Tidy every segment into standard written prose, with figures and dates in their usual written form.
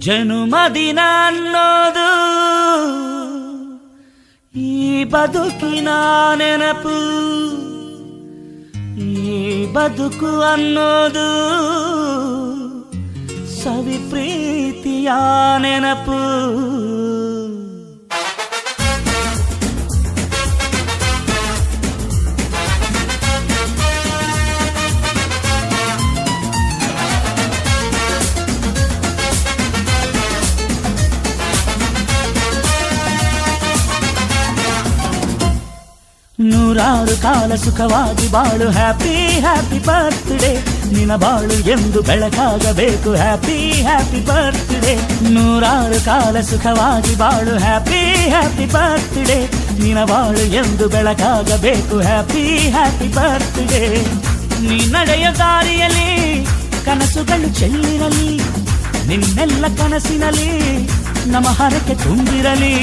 ಜನುಮದಿನ ಅನ್ನೋದು ಈ ಬದುಕಿನ ನೆನಪು, ಈ ಬದುಕು ಅನ್ನೋದು ಸವಿ ಪ್ರೀತಿಯ ನೆನಪು. ನೂರಾರು ಕಾಲ ಸುಖವಾಗಿ ಬಾಳು, ಹ್ಯಾಪಿ ಹ್ಯಾಪಿ ಬರ್ತ್ಡೇ. ನಿನ್ನ ಬಾಳು ಎಂದು ಬೆಳಕಾಗಬೇಕು, ಹ್ಯಾಪಿ ಹ್ಯಾಪಿ ಬರ್ತ್ಡೇ. ನೂರಾರು ಕಾಲ ಸುಖವಾಗಿ ಬಾಳು, ಹ್ಯಾಪಿ ಹ್ಯಾಪಿ ಬರ್ತ್ಡೇ. ನಿನ್ನ ಬಾಳು ಎಂದು ಬೆಳಕಾಗಬೇಕು, ಹ್ಯಾಪಿ ಹ್ಯಾಪಿ ಬರ್ತ್ಡೇ. ನೀ ನಡೆಯ ದಾರಿಯಲ್ಲಿ ಕನಸುಗಳು ಚೆಲ್ಲಿರಲಿ, ನಿನ್ನೆಲ್ಲ ಕನಸಿನಲ್ಲಿ ನಮ್ಮ ಹರಕೆ ತುಂಬಿರಲಿ.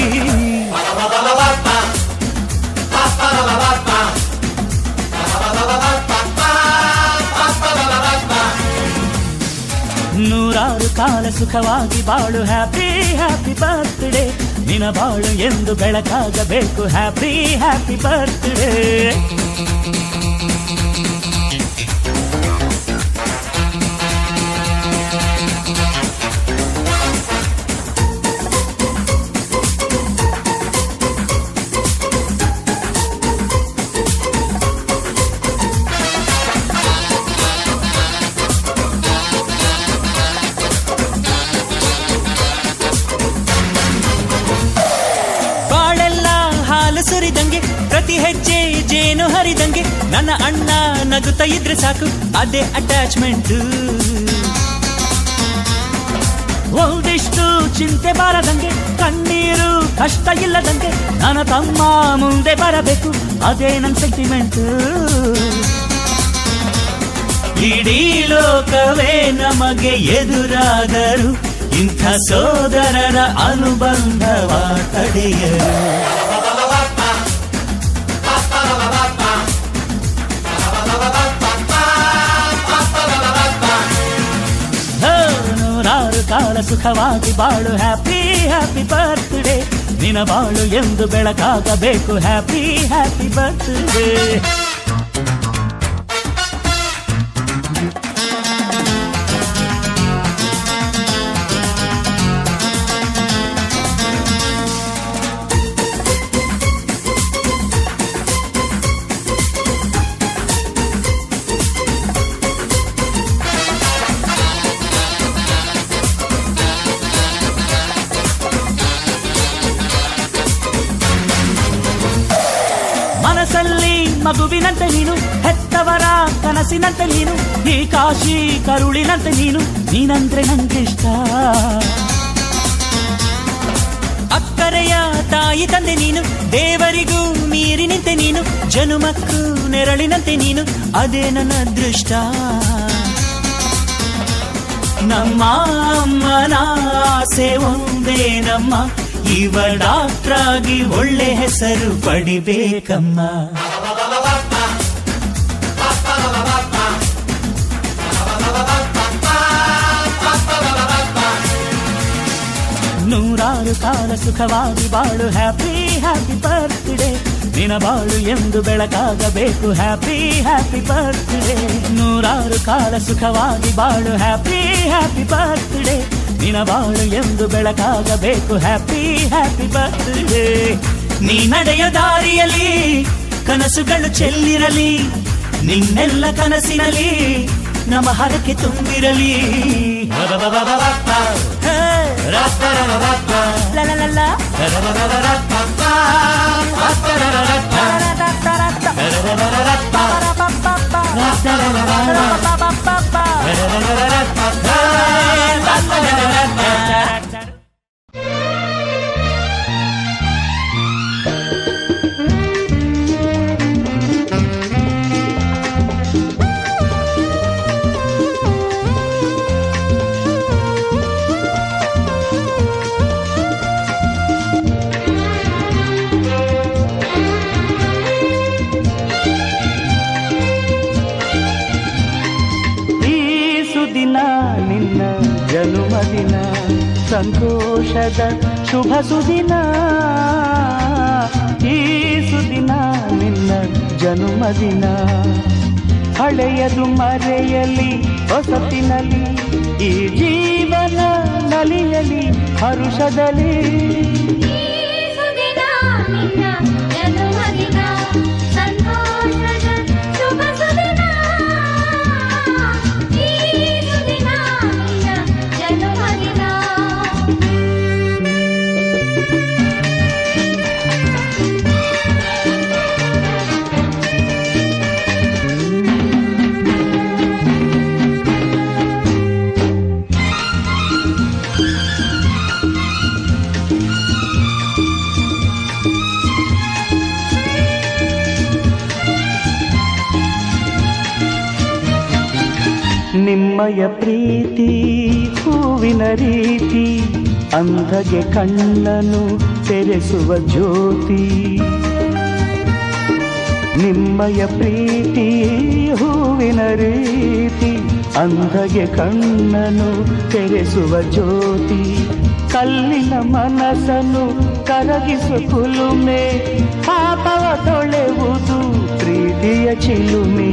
ನೂರಾರು ಕಾಲ ಸುಖವಾಗಿ ಬಾಳು, ಹ್ಯಾಪಿ ಹ್ಯಾಪಿ ಬರ್ತ್ಡೇ. ನಿನ್ನ ಬಾಳು ಎಂದು ಬೆಳಕಾಗಬೇಕು, ಹ್ಯಾಪಿ ಹ್ಯಾಪಿ ಬರ್ತ್ಡೇ. ಸುರಿದಂಗೆ ಪ್ರತಿ ಹೆಜ್ಜೆ ಜೇನು ಹರಿದಂಗೆ, ನನ್ನ ಅಣ್ಣ ನಗುತ್ತಾ ಇದ್ರೆ ಸಾಕು, ಅದೇ ಅಟ್ಯಾಚ್ಮೆಂಟ್. ಒಂದಿಷ್ಟು ಚಿಂತೆ ಬಾರದಂಗೆ, ಕಣ್ಣೀರು ಕಷ್ಟ ಇಲ್ಲದಂಗೆ, ನನ್ನ ತಮ್ಮ ಮುಂದೆ ಬರಬೇಕು, ಅದೇ ನನ್ನ ಸೆಂಟಿಮೆಂಟ್. ಇಡೀ ಲೋಕವೇ ನಮಗೆ ಎದುರಾದರು, ಇಂಥ ಸೋದರರ ಅನುಬಂಧವ ತಡೆಯರು. ನೂರಾರು ಕಾಲ ಸುಖವಾಗಿ ಬಾಳು, ಹ್ಯಾಪಿ ಹ್ಯಾಪಿ ಬರ್ತ್ಡೇ. ನಿನ್ನ ಬಾಳು ಎಂದು ಬೆಳಕಾಗಬೇಕು, ಹ್ಯಾಪಿ ಹ್ಯಾಪಿ ಬರ್ತ್ಡೇ. ಮನಸ್ಸಲ್ಲಿ ಮಗುವಿನಂತೆ ನೀನು, ಹೆತ್ತವರ ಕನಸಿನಂತೆ ನೀನು, ಈ ಕಾಶಿ ಕರುಳಿನಂತೆ ನೀನು, ನೀನಂದ್ರೆ ನಂಗಿಷ್ಟ. ಅಕ್ಕರೆಯ ತಾಯಿ ತಂದೆ ನೀನು, ದೇವರಿಗೂ ಮೀರಿ ನಿಂತೆ ನೀನು, ಜನುಮಕ್ಕೂ ನೆರಳಿನಂತೆ ನೀನು, ಅದೇ ನನ್ನ ಅದೃಷ್ಟ. ನಮ್ಮ ಅಮ್ಮನ ಆಸೆ ಒಂದೇ ನಮ್ಮ, ಇವ ಡಾಕ್ಟ್ರಾಗಿ ಒಳ್ಳೆ ಹೆಸರು ಪಡಿಬೇಕಮ್ಮ. ನೂರಾರು ಕಾಲ ಸುಖವಾಗಿ ಬಾಳು, ಹ್ಯಾಪಿ ಹ್ಯಾಪಿ ಬರ್ತ್ಡೇ. ನಿನ್ನ ಬಾಳು ಎಂದು ಬೆಳಕಾಗಬೇಕು, ಹ್ಯಾಪಿ ಹ್ಯಾಪಿ ಬರ್ತ್ಡೇ. ನೂರಾರು ಕಾಲ ಸುಖವಾಗಿ ಬಾಳು, ಹ್ಯಾಪಿ ಹ್ಯಾಪಿ ಬರ್ತ್ಡೇ. ನಿನ್ನ ಬಾಳು ಎಂದು ಬೆಳಕಾಗಬೇಕು, ಹ್ಯಾಪಿ ಹ್ಯಾಪಿ ಬರ್ತ್ಡೇ. ನೀ ನಡೆಯ ದಾರಿಯಲ್ಲಿ ಕನಸುಗಳು ಚೆಲ್ಲಿರಲಿ, ನಿನ್ನೆಲ್ಲ ಕನಸಿನಲ್ಲಿ ನಮ್ಮ ಹರಕೆ ತುಂಬಿರಲಿ. ಜನುಮದಿನ ಸಂತೋಷದ ಶುಭ ಸುದಿನ ಈ ಸುದಿನ ನಿನ್ನ ಜನುಮದಿನ ಹಳೆಯದು ಮರೆಯಲಿ ಹೊಸತಿನಲ್ಲಿ ಈ ಜೀವನ ನಲಿಯಲಿ ಹರುಷದಲ್ಲಿ ನಿಮ್ಮಯ ಪ್ರೀತಿ ಹೂವಿನ ರೀತಿ ಅಂಧಗೆ ಕಣ್ಣನು ತೆರೆಸುವ ಜ್ಯೋತಿ ನಿಮ್ಮಯ ಪ್ರೀತಿ ಹೂವಿನ ರೀತಿ ಅಂಧಗೆ ಕಣ್ಣನು ತೆರೆಸುವ ಜ್ಯೋತಿ ಕಲ್ಲಿನ ಮನಸ್ಸನ್ನು ಕರಗಿಸು ಕುಲುಮೆ ಪಾಪವ ತೊಳೆವುದು ಪ್ರೀತಿಯ ಚಿಲುಮೆ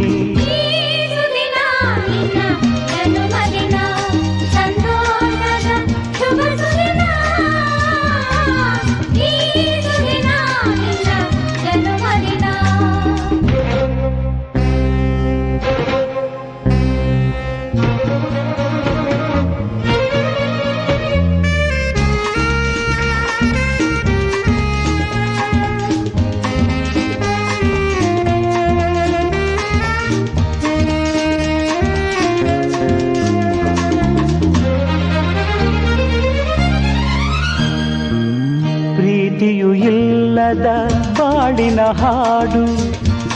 ಪ್ರೀತಿಯು ಇಲ್ಲದ ಬಾಳಿನ ಹಾಡು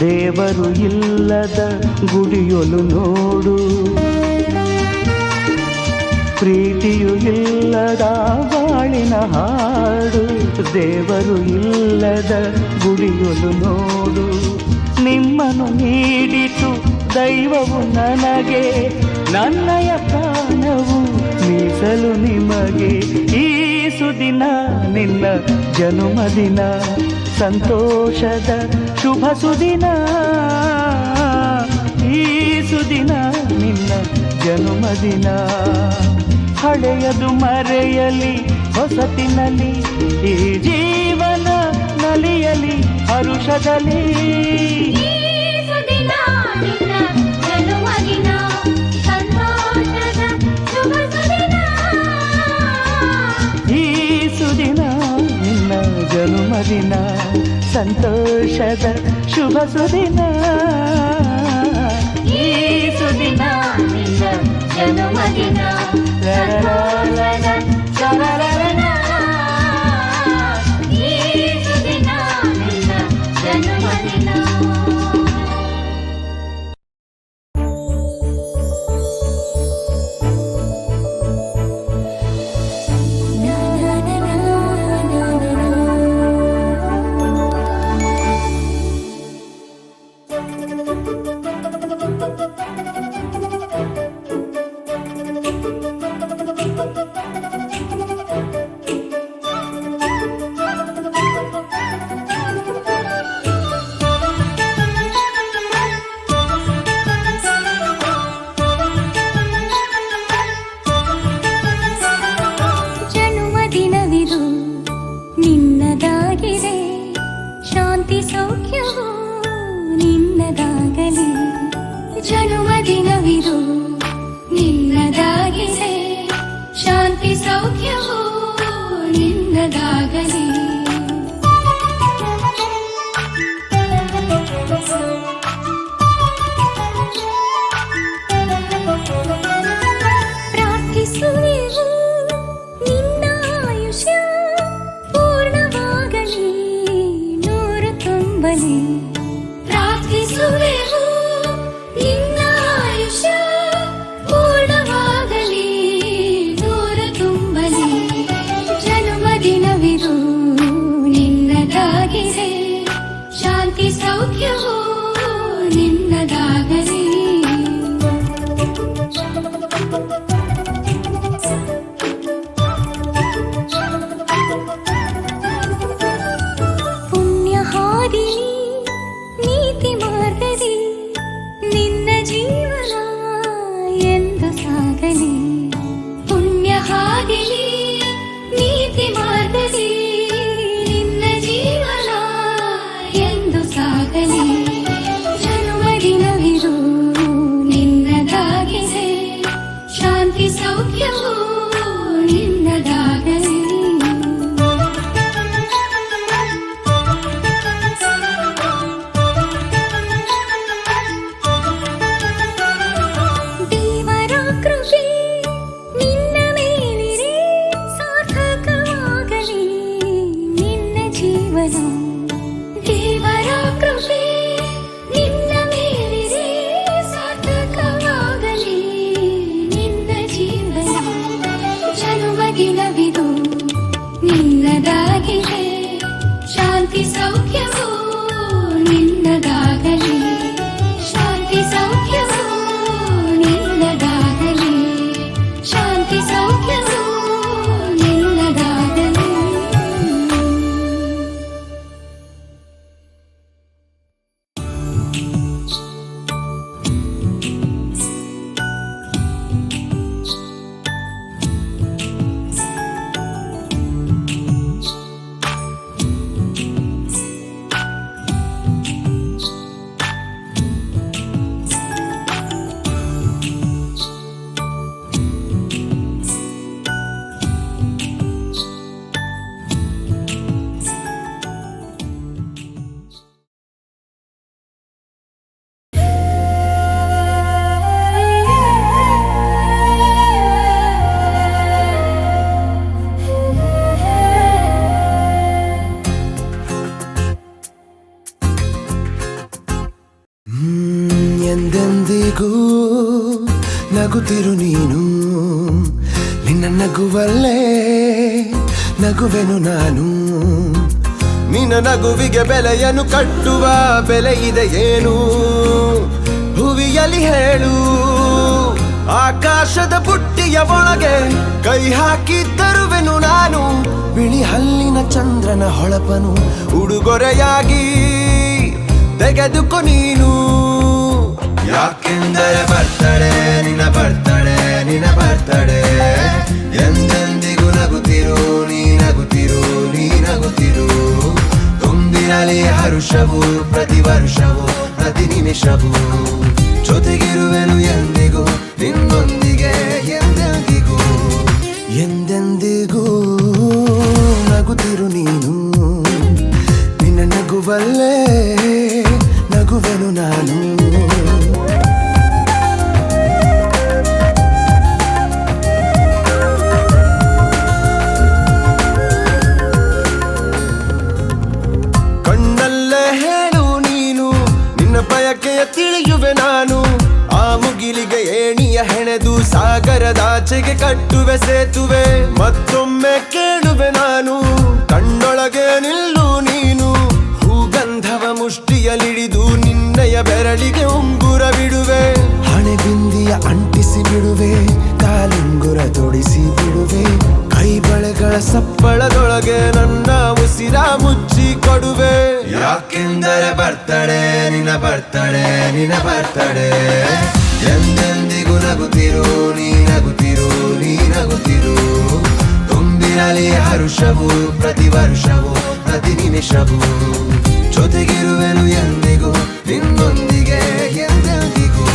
ದೇವರು ಇಲ್ಲದ ಗುಡಿಯೊಲು ನೋಡು ಪ್ರೀತಿಯು ಇಲ್ಲದ ಬಾಳಿನ ಹಾಡು ದೇವರು ಇಲ್ಲದ ಗುಡಿಯೊಲು ನೋಡು ನಿಮ್ಮನ್ನು ನೀಡಿತು ದೈವವು ನನಗೆ ನನ್ನಯ ಪ್ರಾಣವು ಮೀಸಲು ನಿಮಗೆ ಈ ಸುದಿನ ನಿನ್ನ ಜನುಮದಿನ ಸಂತೋಷದ ಶುಭ ಸುದಿನ ಈ ಸುದಿನ ನಿನ್ನ ಜನುಮದಿನ ಹಳೆಯದು ಮರೆಯಲಿ ಹೊಸತಿನಲ್ಲಿ ಈ ಜೀವನ ನಲಿಯಲಿ ಹರುಷದಲ್ಲಿ ಜನುಮದಿನ ಸಂತೋಷದ ಶುಭ ಸುದಿನ ಈ ಸುದಿನ ನಿನ್ನ ಜನುಮದಿನ ಈ ಸುದಿನ ನಿನ್ನ ಜನುಮದಿನ ಜನುಮದಿನವಿದು ನಿನ್ನದಾಗಿದೆ ಶಾಂತಿ ಸೌಖ್ಯವೂ ನಿನ್ನದಾಗಲಿ ಪ್ರಾರ್ಥಿಸುವೆವು ನಿನ್ನ ಆಯುಷ್ಯ ಪೂರ್ಣವಾಗಲಿ ನೂರು ತುಂಬಲಿ ಪ್ರಾರ್ಥಿಸುವೆವು ನಿನ್ನ ಆಯುಷ್ಯ ಪೂರ್ಣವಾಗಲಿ ನೂರು ತುಂಬಲಿ ಜನುಮದಿನವಿದು ನಗುತ್ತಿರು ನೀನು ನಿನ್ನ ನಗುವಲ್ಲೇ ನಗುವೆನು ನಾನು ನಿನ್ನ ನಗುವಿಗೆ ಬೆಲೆಯನ್ನು ಕಟ್ಟುವ ಬೆಲೆ ಇದೆ ಏನು ಹುವಿಯಲ್ಲಿ ಹೇಳು ಆಕಾಶದ ಬುಟ್ಟಿಯ ಒಳಗೆ ಕೈ ಹಾಕಿ ತರುವೆನು ನಾನು ಬಿಳಿ ಹಲ್ಲಿನ ಚಂದ್ರನ ಹೊಳಪನು ಉಡುಗೊರೆಯಾಗಿ ತೆಗೆದುಕೊ ನೀನು ಯಾಕೆಂದರೆ ಬರ್ತಡೆ ನಿನ್ನ ಬರ್ತಡೆ ನಿನ್ನ ಬರ್ತಡೆ ಎಂದೆಂದಿಗೂ ನಗುತ್ತಿರು ನೀ ನಗುತ್ತಿರು ನೀ ನಗುತ್ತಿರು ತುಂಬಿರಲಿ ಹರುಷವು ಪ್ರತಿ ವರ್ಷವೂ ಪ್ರತಿ ನಿಮಿಷವೂ ಜೊತೆಗಿರುವೆನು ಎಂದಿಗೂ ನಿನ್ನೊಂದಿಗೆ ಎಂದೆಂದಿಗೂ ಎಂದೆಂದಿಗೂ ನಗುತ್ತಿರು ನೀನು ನಿನ್ನ ನಗುವಲ್ಲೇ ನಗುವೆನು ನಾನು ಕಣ್ಣಲ್ಲೇ ಹೇಳು ನೀನು ನಿನ್ನ ಬಯಕೆಯ ತಿಳಿಯುವೆ ನಾನು ಆ ಮುಗಿಲಿಗೆ ಏಣಿಯ ಹೆಣೆದು ಸಾಗರದಾಚೆಗೆ ಕಟ್ಟುವೆ ಸೇತುವೆ ಮತ್ತೊಮ್ಮೆ ಕೇಳುವೆ ನಾನು ಕಣ್ಣೊಳಗೆ ನಿಲ್ಲು ನೀನು ಹೂಗಂಧವ ಮುಷ್ಟಿಯಲಿಡಿದು ನಿನ್ನಯ ಬೆರಳಿಗೆ ಉಂಗುರ ಬಿಡುವೆ ಹಣೆ ಬಿಂದಿಯ ಅಂಟಿಸಿ ಬಿಡುವೆ ಕಾಲುಂಗುರ ತೊಡಿಸಿ ಬಿಡುವೆ ಕೈ ಬಳೆಗಳ ಸಪ್ಪಳದೊಳಗೆ ನನ್ನ ಉಸಿರ ಮುಚ್ಚಿ ಕೊಡುವೆ ಯಾಕೆಂದರೆ ಬರ್ತಡೆ ನಿನ್ನ ಬರ್ತಡೆ ನಿನ್ನ ಬರ್ತಡೆ ಎಂದೆಂದಿಗೂ ನಗುತ್ತಿರು ನೀ ನಗುತ್ತಿರು ನೀ ನಗುತ್ತಿರು ತುಂಬಿರಲಿ ಹರುಷವು ಪ್ರತಿ ವರ್ಷವೂ ಪ್ರತಿ ನಿಮಿಷವೂ ಜೊತೆಗಿರುವೆನು ಎಂದಿಗೂ ನಿನ್ನೊಂದಿಗೆ ಎಂದೆಂದಿಗೂ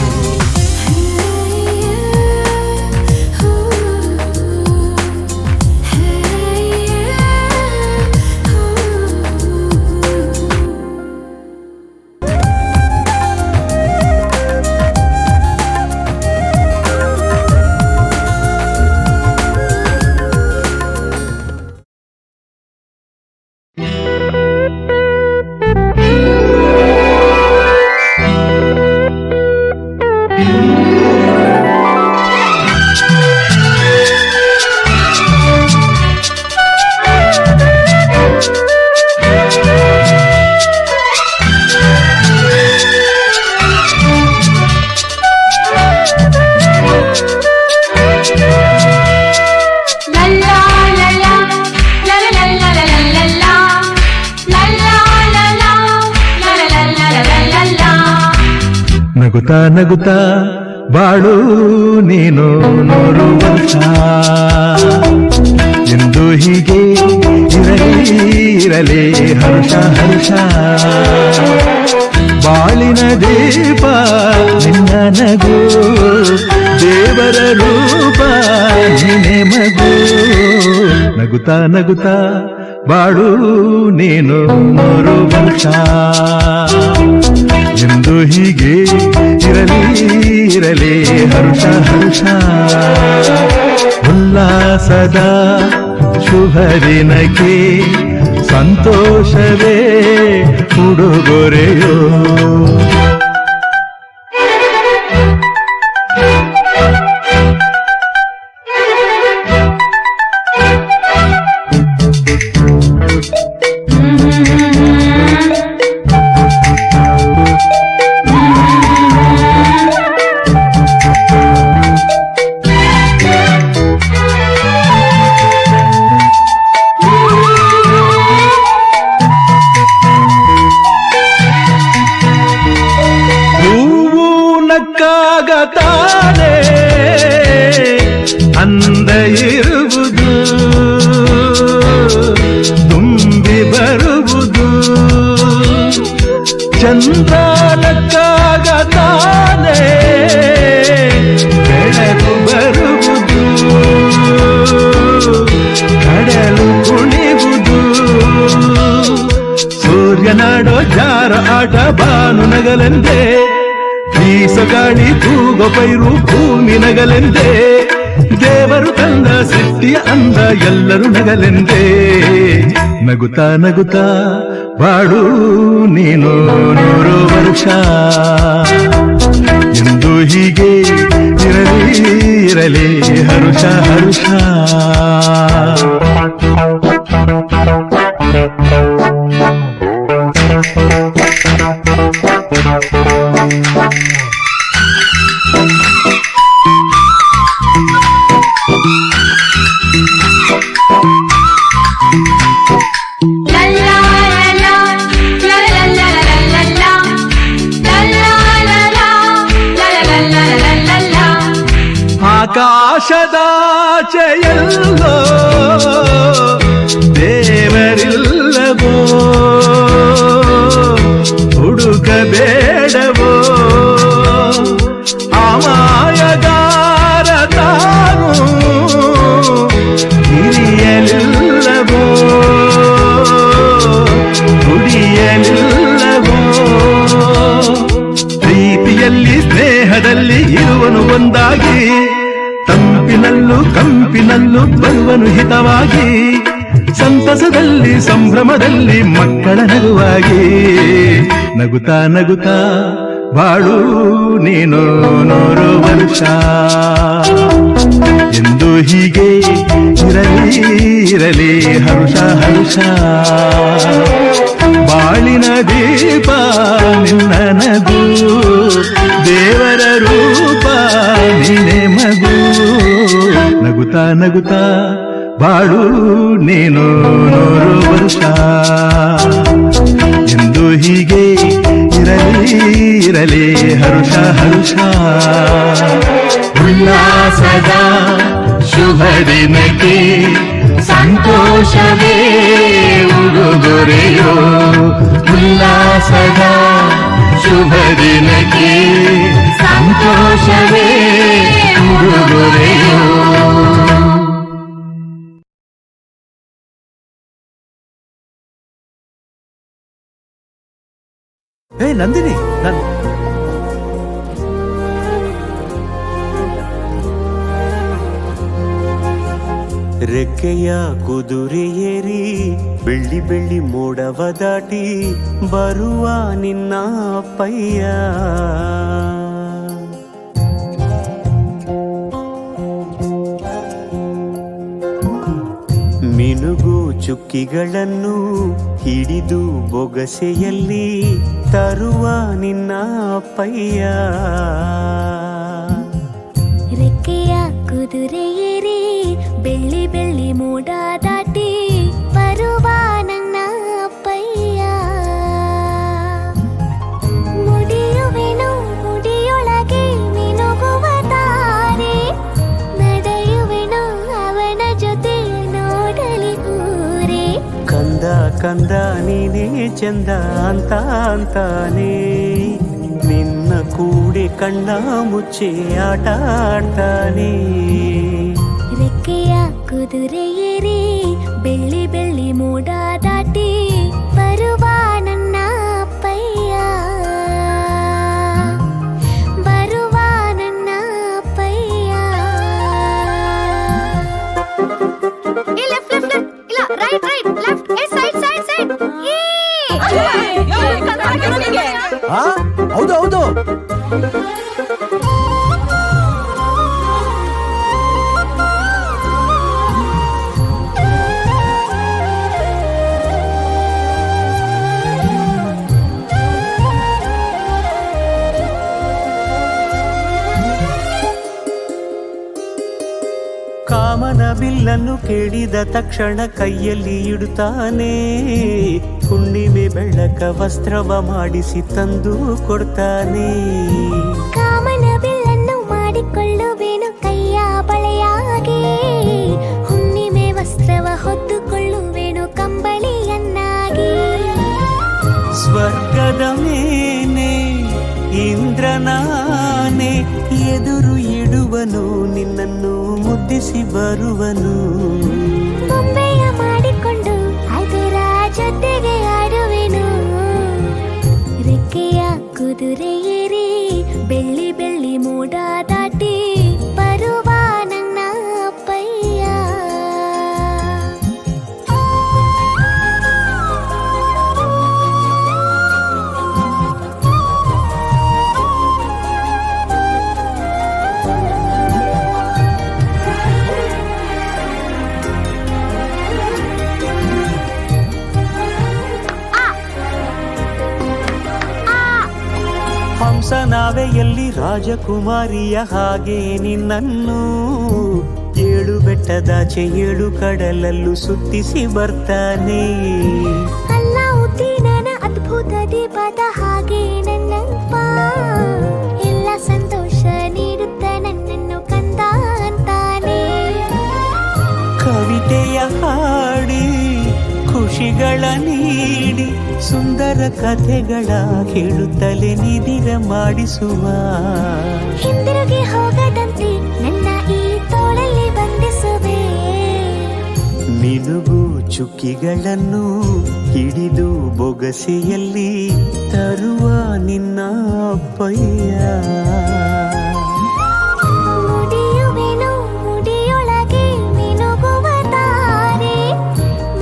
ನಗುತ್ತಾ ನಗುತ್ತಾ ಬಾಳು ನೀನು 100 ವರ್ಷ ಎಂದು ಹೀಗೆ ಇರಲಿ ಹರ್ಷ ಹರ್ಷ ಬಾಳಿನ ದೀಪ ನಿನ್ನ ನಗು ದೇವರ ರೂಪ ನಿನ್ನೆ ಮಗು ನಗುತ್ತಾ ನಗುತ್ತಾ ಬಾಳು ನೀನು 100 ವರ್ಷ ಎಂದು ಹೀಗೆ ಇರಲಿ ಹರ್ಷ ಹರ್ಷ ಉಲ್ಲಾಸದ ಶುಭ ದಿನಕ್ಕೆ ಸಂತೋಷವೇ ಉಡುಗೊರೆಯೋ ತಾನೇ ಅಂದ ಇರುವುದು ತುಂಬಿ ಬರುವುದು ಚಂದ್ರನಕ್ಕಾಗ ತಾನೇ ಬೆಳಕು ಬರುವುದು ಕಡಲು ಕುಣಿವುದು ಸೂರ್ಯನಾಡೋ ಜಾರ ಆಟ ಬಾನು ನಗಲೆಂದೇ ಬೀಸಗಾಳಿ ತೂಗೋ ಪೈರು ಭೂಮಿ ನಗಲೆಂದೇ ದೇವರು ತಂದ ಸೃಷ್ಟಿಯ ಅಂದ ಎಲ್ಲರೂ ನಗಲೆಂದೇ ನಗುತ್ತಾ ನಗುತ್ತಾ ಬಾಳು ನೀನು 100 ವರ್ಷ ಎಂದು ಹೀಗೆ ಇರಲಿ ಇರಲಿ ಹರುಷ ಹರುಷ. ಆಕಾಶದಾಚೆಯಲ್ಲೋ ದೇವರಿಲ್ಲವೋ ಹುಡುಕಬೇಡವೋ ಅಮಾಯಗಾರ ತಾನು ಹಿರಿಯಲಿಲ್ಲವೋ ದುಡಿಯಲಿಲ್ಲವೋ ಪ್ರೀತಿಯಲ್ಲಿ ಸ್ನೇಹದಲ್ಲಿ ಇರುವನು ಒಂದಾಗಿ ತಂಪಿನಲ್ಲೂ ಕಂಪಿನಲ್ಲೂ ಬರುವನು ಹಿತವಾಗಿ ಸಂತಸದಲ್ಲಿ ಸಂಭ್ರಮದಲ್ಲಿ ಮಕ್ಕಳ ನಗುವಾಗಿ ನಗುತ್ತಾ ನಗುತ್ತಾ ಬಾಳು ನೀನು 100 ವರ್ಷ ಎಂದು ಹೀಗೆ ಇರಲಿ ಇರಲಿ ಹರುಷ ಹರುಷ. ಬಾಳಿನ ದೀಪ ನಿನ್ನ ನಗು ದೇವರ ರೂಪ ನಿನ್ನೆ ಮಗು ನಗುತ್ತಾ ನಗುತ್ತಾ ಬಾಳು ನೀನು 100 ವರ್ಷ ಎಂದು ಹೀಗೆ ಇರಲಿ ಇರಲಿ ಹರುಷ ಹರುಷ. ಉಲ್ಲಾಸದ ಶುಭ ದಿನಕ್ಕೆ ಸಂತೋಷವೇ ಉಡುಗೊರೆಯೋ ಉಲ್ಲಾಸದ ಶುಭ ದಿನಕ್ಕೆ ಸಂತೋಷವೇ ಉಡುಗೊರೆಯೋ. ನಂದಿನಿ ರೆಕ್ಕೆಯ ಕುದುರೆ ಏರಿ ಬೆಳ್ಳಿ ಬೆಳ್ಳಿ ಮೋಡವ ದಾಟಿ ಬರುವ ನಿನ್ನ ಅಪ್ಪಯ್ಯ ಮಿನುಗು ಚುಕ್ಕಿಗಳನ್ನು ಹಿಡಿದು ಬೊಗಸೆಯಲ್ಲಿ ತರುವ ನಿನ್ನ ಅಪ್ಪಯ್ಯ ರೆಕ್ಕೆಯ ಕುದುರೆ ಏರಿ ಬೆಳ್ಳಿ ಬೆಳ್ಳಿ ಮೋಡ ದಾಟಿ ಬರುವ ನನ್ನ ಅಪ್ಪಯ್ಯ ಮುಡಿಯುವೆನು ಮುಡಿಯೊಳಗೆ ಮಿನುಗುವ ತಾರೆ ನಡೆಯುವೆನು ಅವನ ಜೊತೆ ನೋಡಲಿ ಊರೇ ಕಂದ ಕಂದ ನೀನೇ ಚಂದ ಅಂತ ಅಂತಾನೆ ನಿನ್ನ ಕೂಡೆ ಕಣ್ಣ ಮುಚ್ಚೆ ಆಟ ಆಡ್ತಾನೆ ರೆಕ್ಕೆಯ ಕುದುರೆ ಏರಿ ಬೆಳ್ಳಿ ಬೆಳ್ಳಿ ಮೋಡ ದಾಟಿ ಬರುವ ನನ್ನ ಅಪ್ಪಯ್ಯ ಬರುವ ನನ್ನ ಅಪ್ಪಯ್ಯ. ಇಲ್ಲ right right left side side side. ಹೌದು ಹೌದು ಕಾಮನ ಬಿಲ್ಲನ್ನು ಕೇಳಿದ ತಕ್ಷಣ ಕೈಯಲ್ಲಿ ಇಡುತ್ತಾನೆ ಹುಣ್ಣಿಮೆ ಬೆಳಕ ವಸ್ತ್ರವ ಮಾಡಿಸಿ ತಂದು ಕೊಡ್ತಾನೆ ಕಾಮನ ಬಿಲ್ಲನ್ನು ಮಾಡಿಕೊಳ್ಳುವೆನು ಕೈಯ ಬಳೆಯಾಗಿ ಹುಣ್ಣಿಮೆ ವಸ್ತ್ರವ ಹೊತ್ತುಕೊಳ್ಳುವೆನು ಕಂಬಳಿಯನ್ನಾಗಿ ಸ್ವರ್ಗದ ಮೇನೆ ಇಂದ್ರನಾನೆ ಎದುರು ಇಡುವನು ನಿನ್ನನ್ನು ಮುದ್ದಿಸಿ ಬರುವನು ಬೊಂಬೆಯ ಮಾಡಿಕೊಂಡು ಅದರ ಜೊತೆಗೆ ಆಡುವೆನು ರೆಕ್ಕೆಯ ಕುದುರೆ ಏರಿ ಬೆಳ್ಳಿ ಬೆಳ್ಳಿ ಮೋಡ ದಾಟಿ ಬರುವ ನನ್ನ ಅಪ್ಪಯ್ಯ ನಾವೆಯಲ್ಲಿ ರಾಜಕುಮಾರಿಯ ಹಾಗೆ ನಿನ್ನನ್ನು 7 ಬೆಟ್ಟದಾಚೆ 7 ಕಡಲಲ್ಲೂ ಸುತ್ತಿಸಿ ಬರ್ತಾನೆ. ಅಲ್ಲಾವುದ್ದೀನನ ಅದ್ಭುತ ದೀಪದ ಹಾಗೆ ನನ್ನಪ್ಪ ಎಲ್ಲ ಸಂತೋಷ ನೀಡುತ್ತ ನನ್ನನ್ನು ಕಂದ ಅಂತಾನೆ. ಕವಿತೆಯ ಹಾಡಿ ಖುಷಿಗಳ ನೀಡಿ ಸುಂದರ ಕಥೆಗಳ ಹೇಳುತ್ತಲೇ ನಿಧಿರ ಮಾಡಿಸುವ. ಹಿಂದಿರುಗಿ ಹೋಗದಂತೆ ನನ್ನ ಈ ತೋಳಲ್ಲಿ ಬಂಧಿಸುವೆ. ನಿಲುಗು ಚುಕ್ಕಿಗಳನ್ನು ಹಿಡಿದು ಬೊಗಸೆಯಲ್ಲಿ ತರುವ ನಿನ್ನ ಅಪ್ಪಯ್ಯ. ಮುಡಿಯುವೆನು ಮುಡಿಯೊಳಗೆ ಮಿನುಗುವ ತಾರೆ,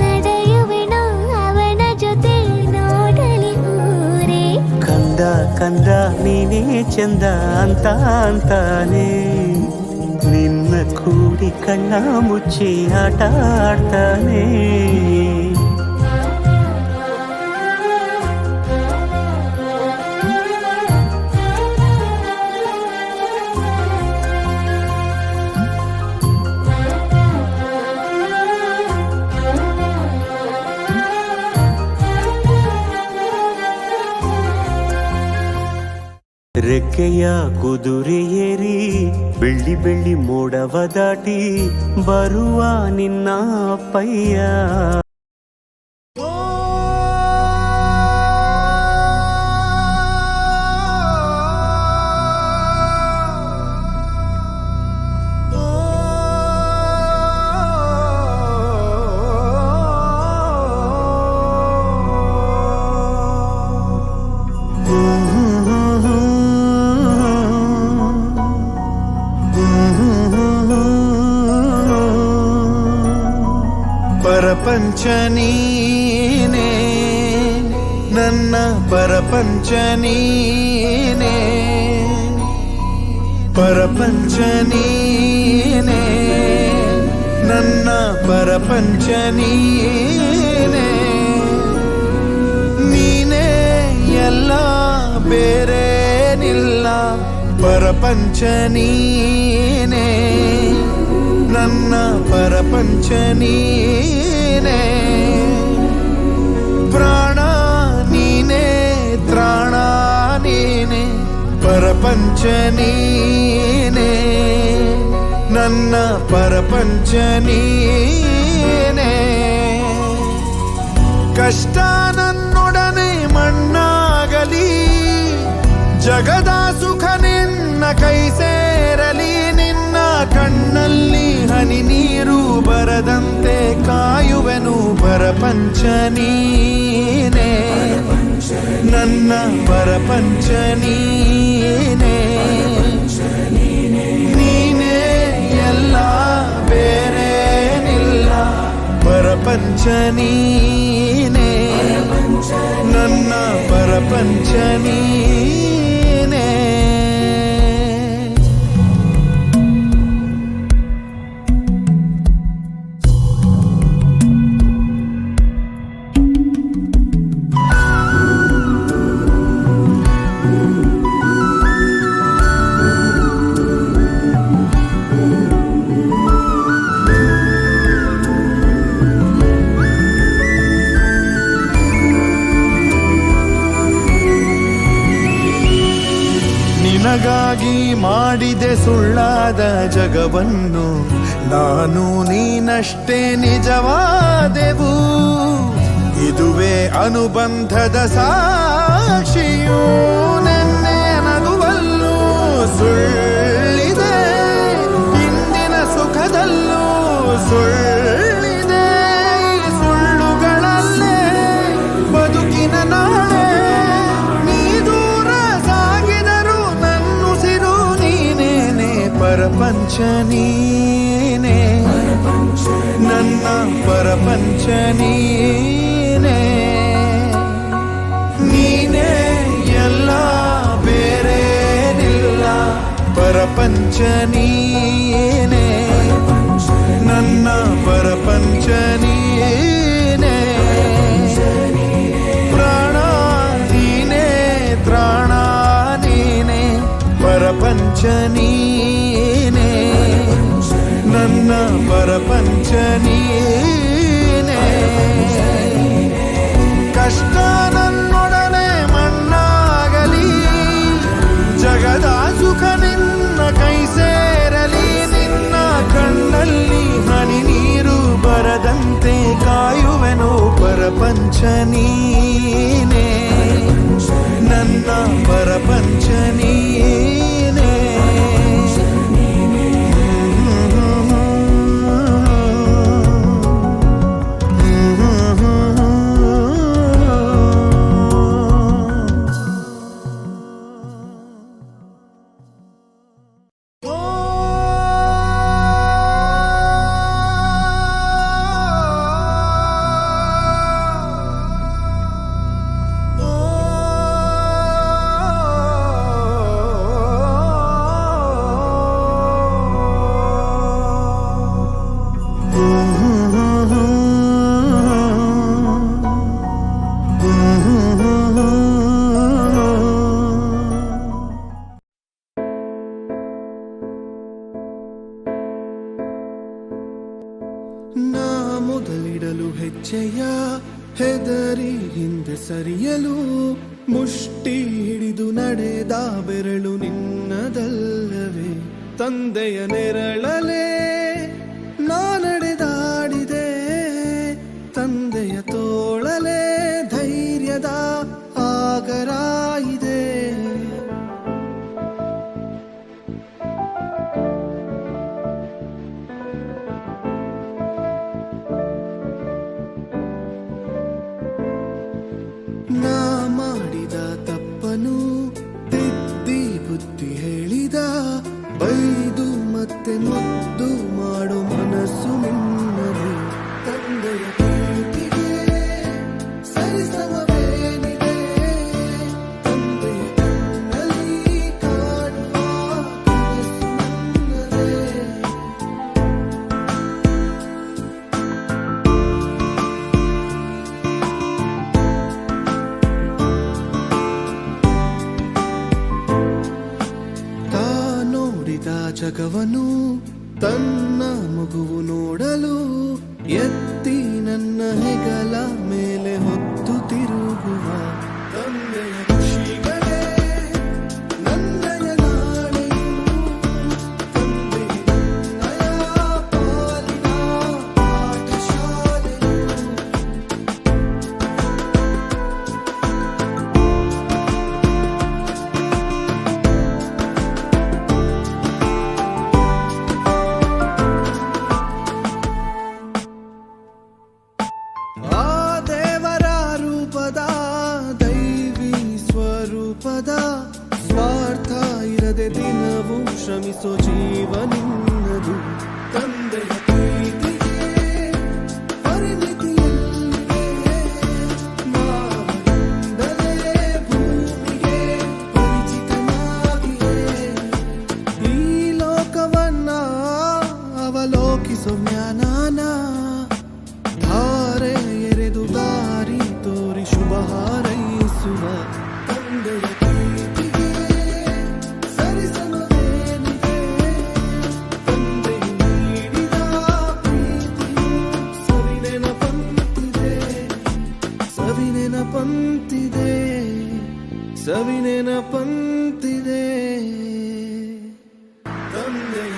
ನಡೆಯುವೆನು ಅವನ ಜೊತೆ ನೋಡಲಿ ಊರೇ. ಕಂದ ಕಂದ ನೀನೇ ಚಂದ ಅಂತ ಅಂತಾನೆ, ನಿನ್ನ ಕೂಡಿ ಕಣ್ಣ ಮುಚ್ಚಿ ಆಟ ಆಡ್ತಾನೆ. ರೆಕ್ಕೆಯ ಕುದುರೆ ಏರಿ ಬೆಳ್ಳಿ ಬೆಳ್ಳಿ ಮೋಡವ ದಾಟಿ ಬರುವ ನಿನ್ನ ಅಪ್ಪಯ್ಯ. ಪರಪಂಚ ನೀನೇ ನನ್ನ ಪರಪಂಚ ನೀನೇ, ಪರಪಂಚ ನೀನೇ ನನ್ನ ಪರಪಂಚ ನೀನೇ. ನೀನೇ ಎಲ್ಲ ಬೇರೇನಿಲ್ಲ, ಪರಪಂಚ ನೀನೇ ನನ್ನ ಪರಪಂಚ ನೀನೇ. ಪ್ರಾಣ ನೀನೇ ತ್ರಾಣ ನೀನೇ, ಪರಪಂಚ ನೀನೇ ನನ್ನ ಪರಪಂಚ ನೀನೇ. ಕಷ್ಟ ನನ್ನೊಡನೆ ಮಣ್ಣಾಗಲಿ, ಜಗದ ಸುಖ ನಿನ್ನ ಕೈ ಸೇರಲಿ. ನಿನ್ನ ಕಣ್ಣಲ್ಲಿ ಹನಿ ನೀರು ಬರದಂತೆ ಕಾಯುವೆನು, ಪರಪಂಚ ನೀನೇ ನನ್ನ ಪರಪಂಚ ನೀನೇ. ನೀನೇ ಎಲ್ಲ ಬೇರೇನಿಲ್ಲ, ಪರಪಂಚ ನೀನೇ ನನ್ನ ಪರಪಂಚ ನೀನೇ. ನಿನಗಾಗಿ ಮಾಡಿದೆ ಸುಳ್ಳಾದ ಜಗವನ್ನು, ನಾನು ನೀನಷ್ಟೇ ನಿಜವಾದೆವು. ಇದುವೇ ಅನುಬಂಧದ ಸಾಕ್ಷಿಯೂ, ನೆನ್ನೆ ನಗುವಲ್ಲೂ ಸುಳ್ಳಿದೆ, ಇಂದಿನ ಸುಖದಲ್ಲೂ ಸುಳ್ಳಿದೆ. ಸುಳ್ಳುಗಳಲ್ಲೇ ಬದುಕಿನ ನಾಳೆ, ನೀ ದೂರ ಸಾಗಿದರು ನನ್ನುಸಿರು ನೀನೇನೆ, ಪರಪಂಚ ನೀನೇ ನನ್ನ ಪರಪಂಚ ನೀನೇ. ನೀನೇ ಎಲ್ಲ ಬೇರೇನಿಲ್ಲ, ಪರಪಂಚ ನೀನೇ ನನ್ನ ಪರಪಂಚ ನೀನೇ. ಪ್ರಾಣ ನೀನೇ ತ್ರಾಣ ನೀನೇ, ನೀನೇ ನನ್ನ ಪರಪಂಚ ನೀನೇ ಕಷ್ಟ ನನ್ನೊಡನೆ ಮಣ್ಣಾಗಲಿ ಜಗದ ಸುಖ ನಿನ್ನ ಕೈ ಸೇರಲಿ ನಿನ್ನ ಕಣ್ಣಲ್ಲಿ ಹನಿ ನೀರು ಬರದಂತೆ ಕಾಯುವೆನು ಪರಪಂಚ ನೀನೇ ನನ್ನ ಪರಪಂಚ ನೀನೇ ನಾ ಮೊದಲಿಡಲು ಹೆಜ್ಜೆಯ ಹೆದರಿ ಹಿಂದೆ ಸರಿಯಲು ಮುಷ್ಟಿ ಹಿಡಿದು ನಡೆದ ಬೆರಳು ನಿನ್ನದಲ್ಲವೇ ತಂದೆಯ ನೆರಳಲೇ ನಾ ನಡೆದಾಡಿದೆ ತಂದೆಯ ತೋಳಲೇ ಧೈರ್ಯದ ಆಗರ ಇದೆ ನಾ ಮಾಡಿದ ತಪ್ಪನು ತಿದ್ದಿ ಬುದ್ಧಿ ಹೇಳಿದ ಬೈದು ಮತ್ತೆ ಮುದ್ದು ಮಾಡೋ ಮನಸ್ಸು ನಿನ್ನದು ತಂದೆಯ ಪ್ರೀತಿಗೆ ಸರಿಸಮವೇನಿದೆ ತಂದೆಯ ಕಣ್ಣಲ್ಲಿ ಕಾಣುವ ಕನಸು ನನ್ನದೇ ಜಗವನು ತನ್ನ ಮಗುವು ನೋಡಲು ಎತ್ತಿ ನನ್ನ ಹೆಗಲ ಮೇಲೆ ಹೊತ್ತು ತಿರುಗುವ ತಂದೆಯ ಖುಷಿಗಳೇ ನನ್ನಯ ನಾಳೆಯು ತಂದೆಯ ನನ್ನಯ ಪಾಲಿನ ಪಾಠಶಾಲೆಯು ಆ ದೇವರ ರೂಪದ ದೈವಿ ಸ್ವರೂಪದ ಸ್ವಾರ್ಥ ಇರದೆ ದಿನವೂ ಶ್ರಮಿಸೋ ಜೀವ ನಿನ್ನದು ತಂದೆಯ ಪ್ರೀತಿಗೆ ಪರಿಮಿತಿಯಲ್ಲಿದೆ ಮಾವನಿಂದಲೇ ಭೂಮಿಗೆ ಪರಿಚಿತನಾಗಿಯೇ ಈ ಲೋಕವನ್ನ ಅವಲೋಕಿಸೋ ಜ್ಞಾನಾನ ಧಾರೆ ಎರೆದು ದಾರಿ ತೋರಿ ಶುಭ ಹಾರೈಸುವ ತಂದೆಯ ಪ್ರೀತಿಗೆ ಸರಿಸಮವೇನಿದೆ ತಂದೆಯು ನೀಡಿದ ಪ್ರೀತಿಯು ಸವಿನೆನಪಂತಿದೆ ಸವಿನೆನಪಂತಿದೆ ಸವಿನೆನಪಂತಿದೆ ತಂದೆಯ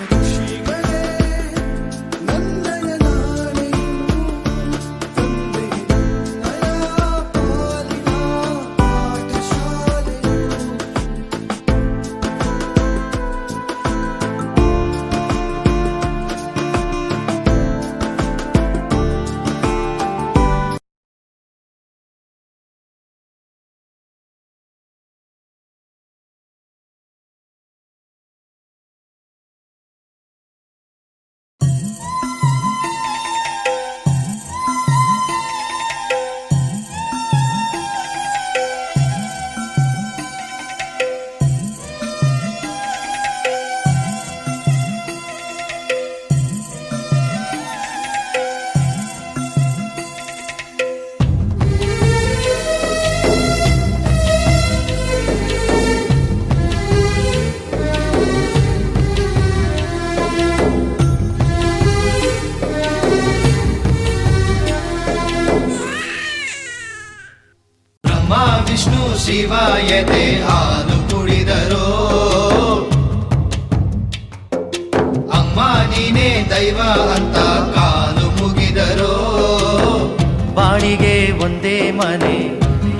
ಶಿವ ಎದೆ ಹಾಲು ಕುಡಿದರೋ ಅಮ್ಮ ನೀನೇ ದೈವ ಅಂತ ಕಾಲು ಮುಗಿದರೋ ಬಾಳಿಗೆ ಒಂದೇ ಮನೆ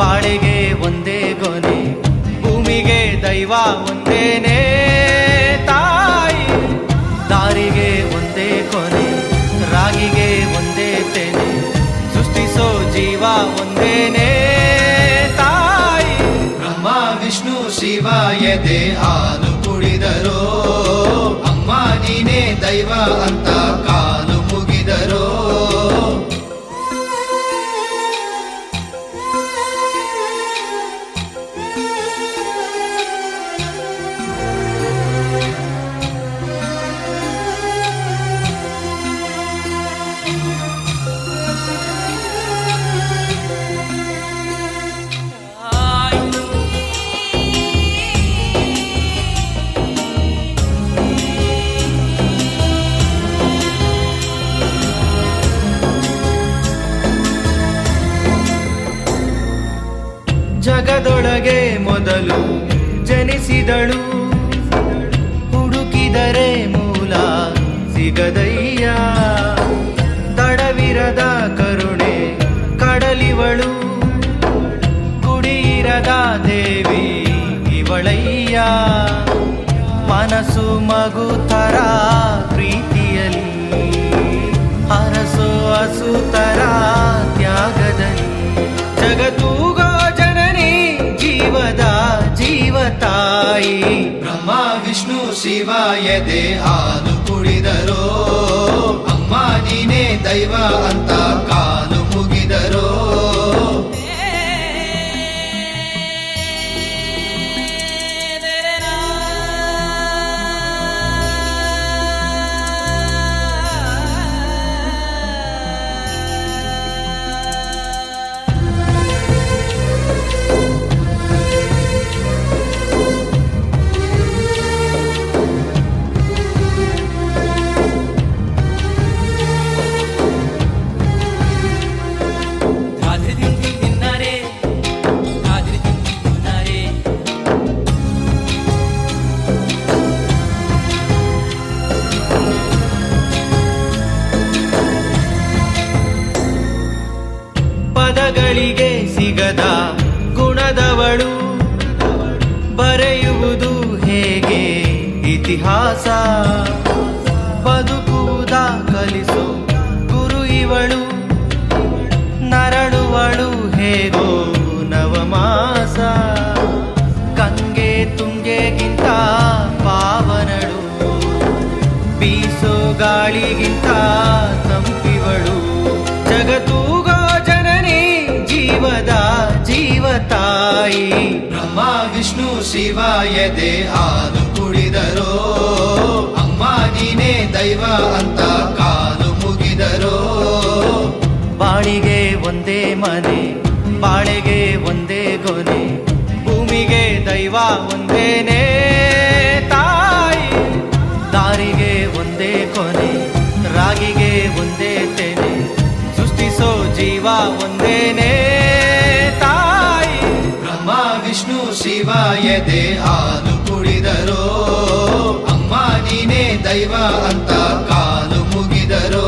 ಬಾಳೆಗೆ ಒಂದೇ ಗೊನೆ ಭೂಮಿಗೆ ದೈವ ಒಂದೇನೇ ತಾಯಿ ದಾರಿಗೆ ಒಂದೇ ಕೊನೆ ರಾಗಿಗೆ ಒಂದೇ ತೆನೆ ಸೃಷ್ಟಿಸೋ ಜೀವ ಒಂದೇನೇ ತಾಯಿ ಬ್ರಹ್ಮ ವಿಷ್ಣು ಶಿವ ಎದೆ ಹಾಲು ಕುಡಿದರೋ ಅಮ್ಮ ನೀನೇ ದೈವ ಅಂತ ಕಾಲು ಮುಗಿದರೋ ಜಗದೊಳಗೆ ಮೊದಲು ಜನಿಸಿದಳು ಹುಡುಕಿದರೆ ಮೂಲ ಸಿಗದಯ್ಯ ತಡವಿರದ ಕರುಣೆ ಕಡಲಿವಳು ಕುಡಿಯಿರದ ದೇವಿ ಇವಳಯ್ಯ ಮನಸ್ಸು ಮಗು ತರ ಪ್ರೀತಿಯಲಿ ಹರಸೋ ಹಸುತರ ತ್ಯಾಗದಲ್ಲಿ ಜಗತ್ತೂಗೋ ಜನನಿ ಜೀವದ ಜೀವತಾಯಿ ಬ್ರಹ್ಮ ವಿಷ್ಣು ಶಿವ ಎದೆ ಹಾಲು ಕುಡಿದರೋ ಅಮ್ಮ ನೀನೇ ದೈವ ಅಂತ ಕಾಲು ಮುಗಿದರೋ ಪದಗಳಿಗೆ ಸಿಗದ ಗುಣದವಳು ಬರೆಯುವುದು ಹೇಗೆ ಇತಿಹಾಸ ಬದುಕುವುದ ಕಲಿಸೋ ಗುರು ಇವಳು ನರಳುವಳು ಹೇಗೋ ನವಮಾಸ ಗಂಗೆ ತುಂಗೆಗಿಂತ ಪಾವನಳು ಬೀಸೋ ಗಾಳಿಗಿಂತ ತಂಪಿವಳು ಜಗತ್ತೂಗೋ ಜನನಿ ಜೀವದ ಜೀವತಾಯಿ ಬ್ರಹ್ಮ ವಿಷ್ಣು ಶಿವ ಎದೆ ಹಾಲು ಕುಡಿದರೋ ಅಮ್ಮ ನೀನೇ ದೈವ ಅಂತ ಕಾಲು ಮುಗಿದರೋ ಬಾಳಿಗೆ ಒಂದೇ ಮನೆ ಬಾಳೆಗೆ ಒಂದೇ ಗೊನೆ ಭೂಮಿಗೆ ದೈವ ಒಂದೇನೇ ತಾಯಿ ದಾರಿಗೆ ಒಂದೇ ಕೊನೆ ರಾಗಿಗೆ ಒಂದೇ ತೆನೆ ಸೃಷ್ಟಿಸೋ ಜೀವ ಒಂದೇನೇ ತಾಯಿ ಬ್ರಹ್ಮ ವಿಷ್ಣು ಶಿವ ಎದೆ ಹಾಲು ಕುಡಿದರೋ ಅಮ್ಮ ನೀನೇ ದೈವ ಅಂತ ಕಾಲು ಮುಗಿದರೋ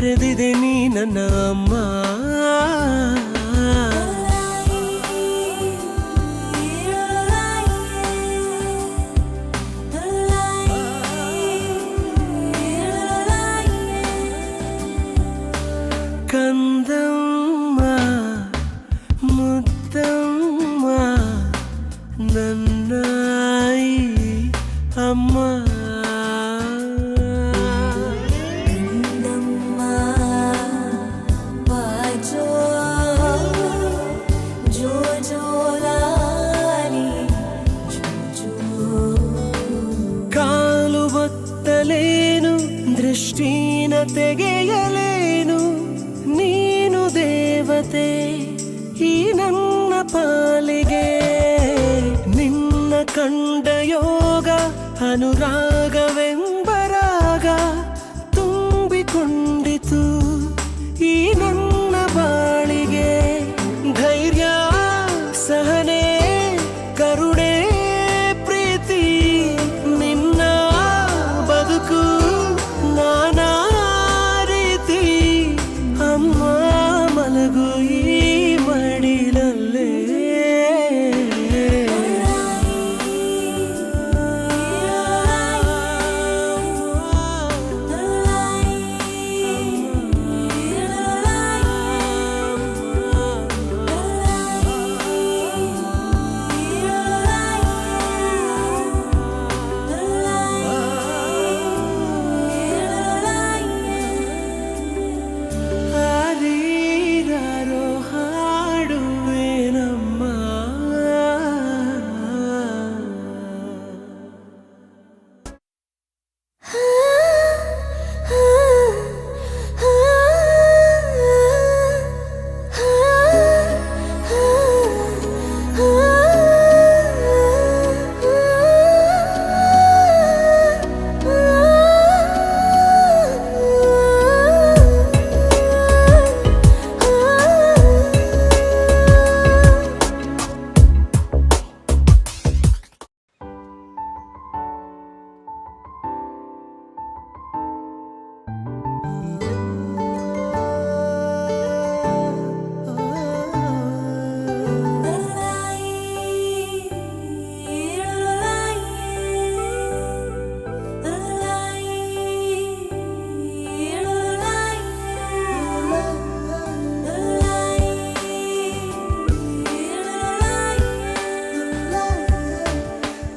ಬರೆದಿದೆ ನೀ ನನ್ನ ಅಮ್ಮ. ಕಂದಮ್ಮ ಮುದ್ದಮ್ಮ ನನ್ನ ಅಮ್ಮ. ಕಾಲು ಬತ್ತಲೇನು ದೃಷ್ಟಿನ ತೆಗೆಯಲೇನು ನೀನು ದೇವತೆ ಈ ನನ್ನ ಪಾಲಿಗೆ. ನಿನ್ನ ಕಂಡ ಯೋಗ ಅನುರಾಗವೆಂಬರಾಗ ತುಂಬಿಕೊಂಡಿತು ಈ ನನ್ನ ಬಾಳಿಗೆ. ಧೈರ್ಯ ಸಹನೆ ಕರುಣೆ ಪ್ರೀತಿ ನಿನ್ನ ಬದುಕು ನಾನಾ ರೀತಿ. ಅಮ್ಮ ಮಲಗು ಈ ಮಡಿಲಲ್ಲೇ.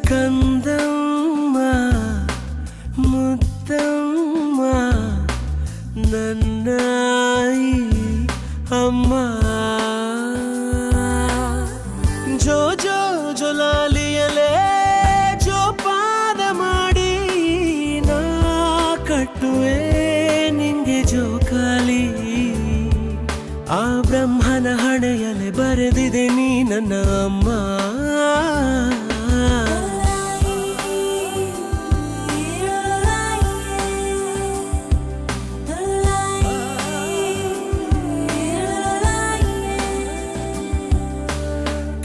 ಕಂದಮ್ಮ ಮುದ್ದಮ್ಮ ನನ್ನ ಅಮ್ಮ. ಜೋ ಜೋ ಜೊಲಾಲಿಯಲೇ ಜೋಪಾನ ಮಾಡಿ ನಾ ಕಟ್ಟುವೆ ನಿಂಗೆ ಜೋಕಾಲಿ. ಆ ಬ್ರಹ್ಮನ ಹಣೆಯಲೆ ಬರೆದಿದೆ ನೀ ನನ್ನ ಅಮ್ಮ.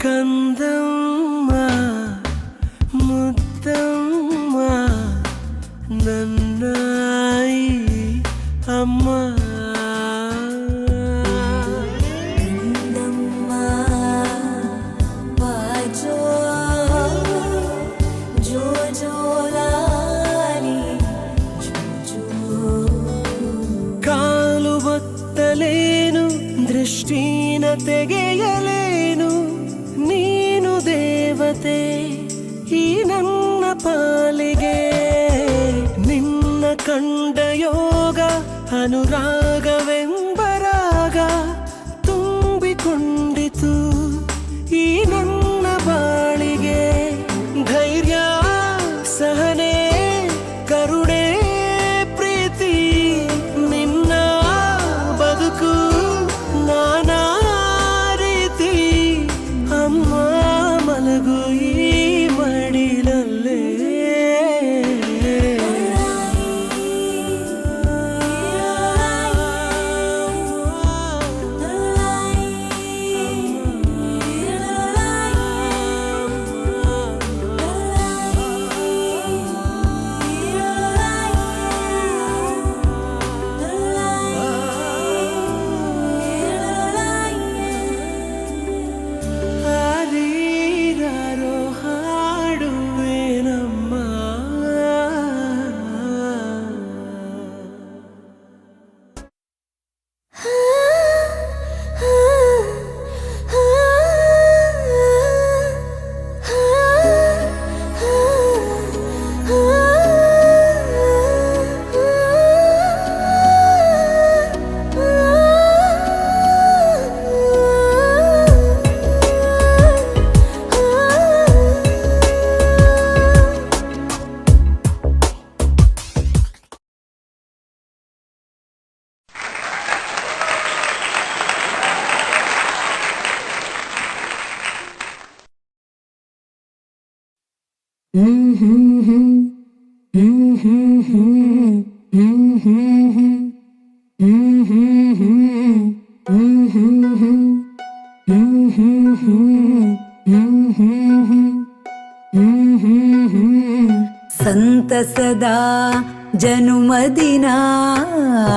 ಕಂದಮ್ಮ ಮುದ್ದಮ್ಮ ನನ್ನ ಅಮ್ಮ. ಕಾಲು ಬತ್ತಲೇನು ದೃಷ್ಟಿನ ತೆಗೆಯಲೇನು ನೀನು ದೇವತೆ ಈ ನನ್ನ ಪಾಲಿಗೆ. ನಿನ್ನ ಕಂಡ ಯೋಗ ಅನುರಾಗವೆಂಬರಾಗ ತುಂಬಿಕೊಂಡಿತು ಈ ನನ್ನ ಬಾಳಿಗೆ. ಧೈರ್ಯ ಸಹನೆ ಕರುಣೆ ಪ್ರೀತಿ ನಿನ್ನ ಬದುಕು ನಾನಾ ರೀತಿ. ಅಮ್ಮ ಮಲಗು ಈ ಮಡಿಲಲ್ಲೇ. ಸಂತಸದ ಜನುಮದಿನ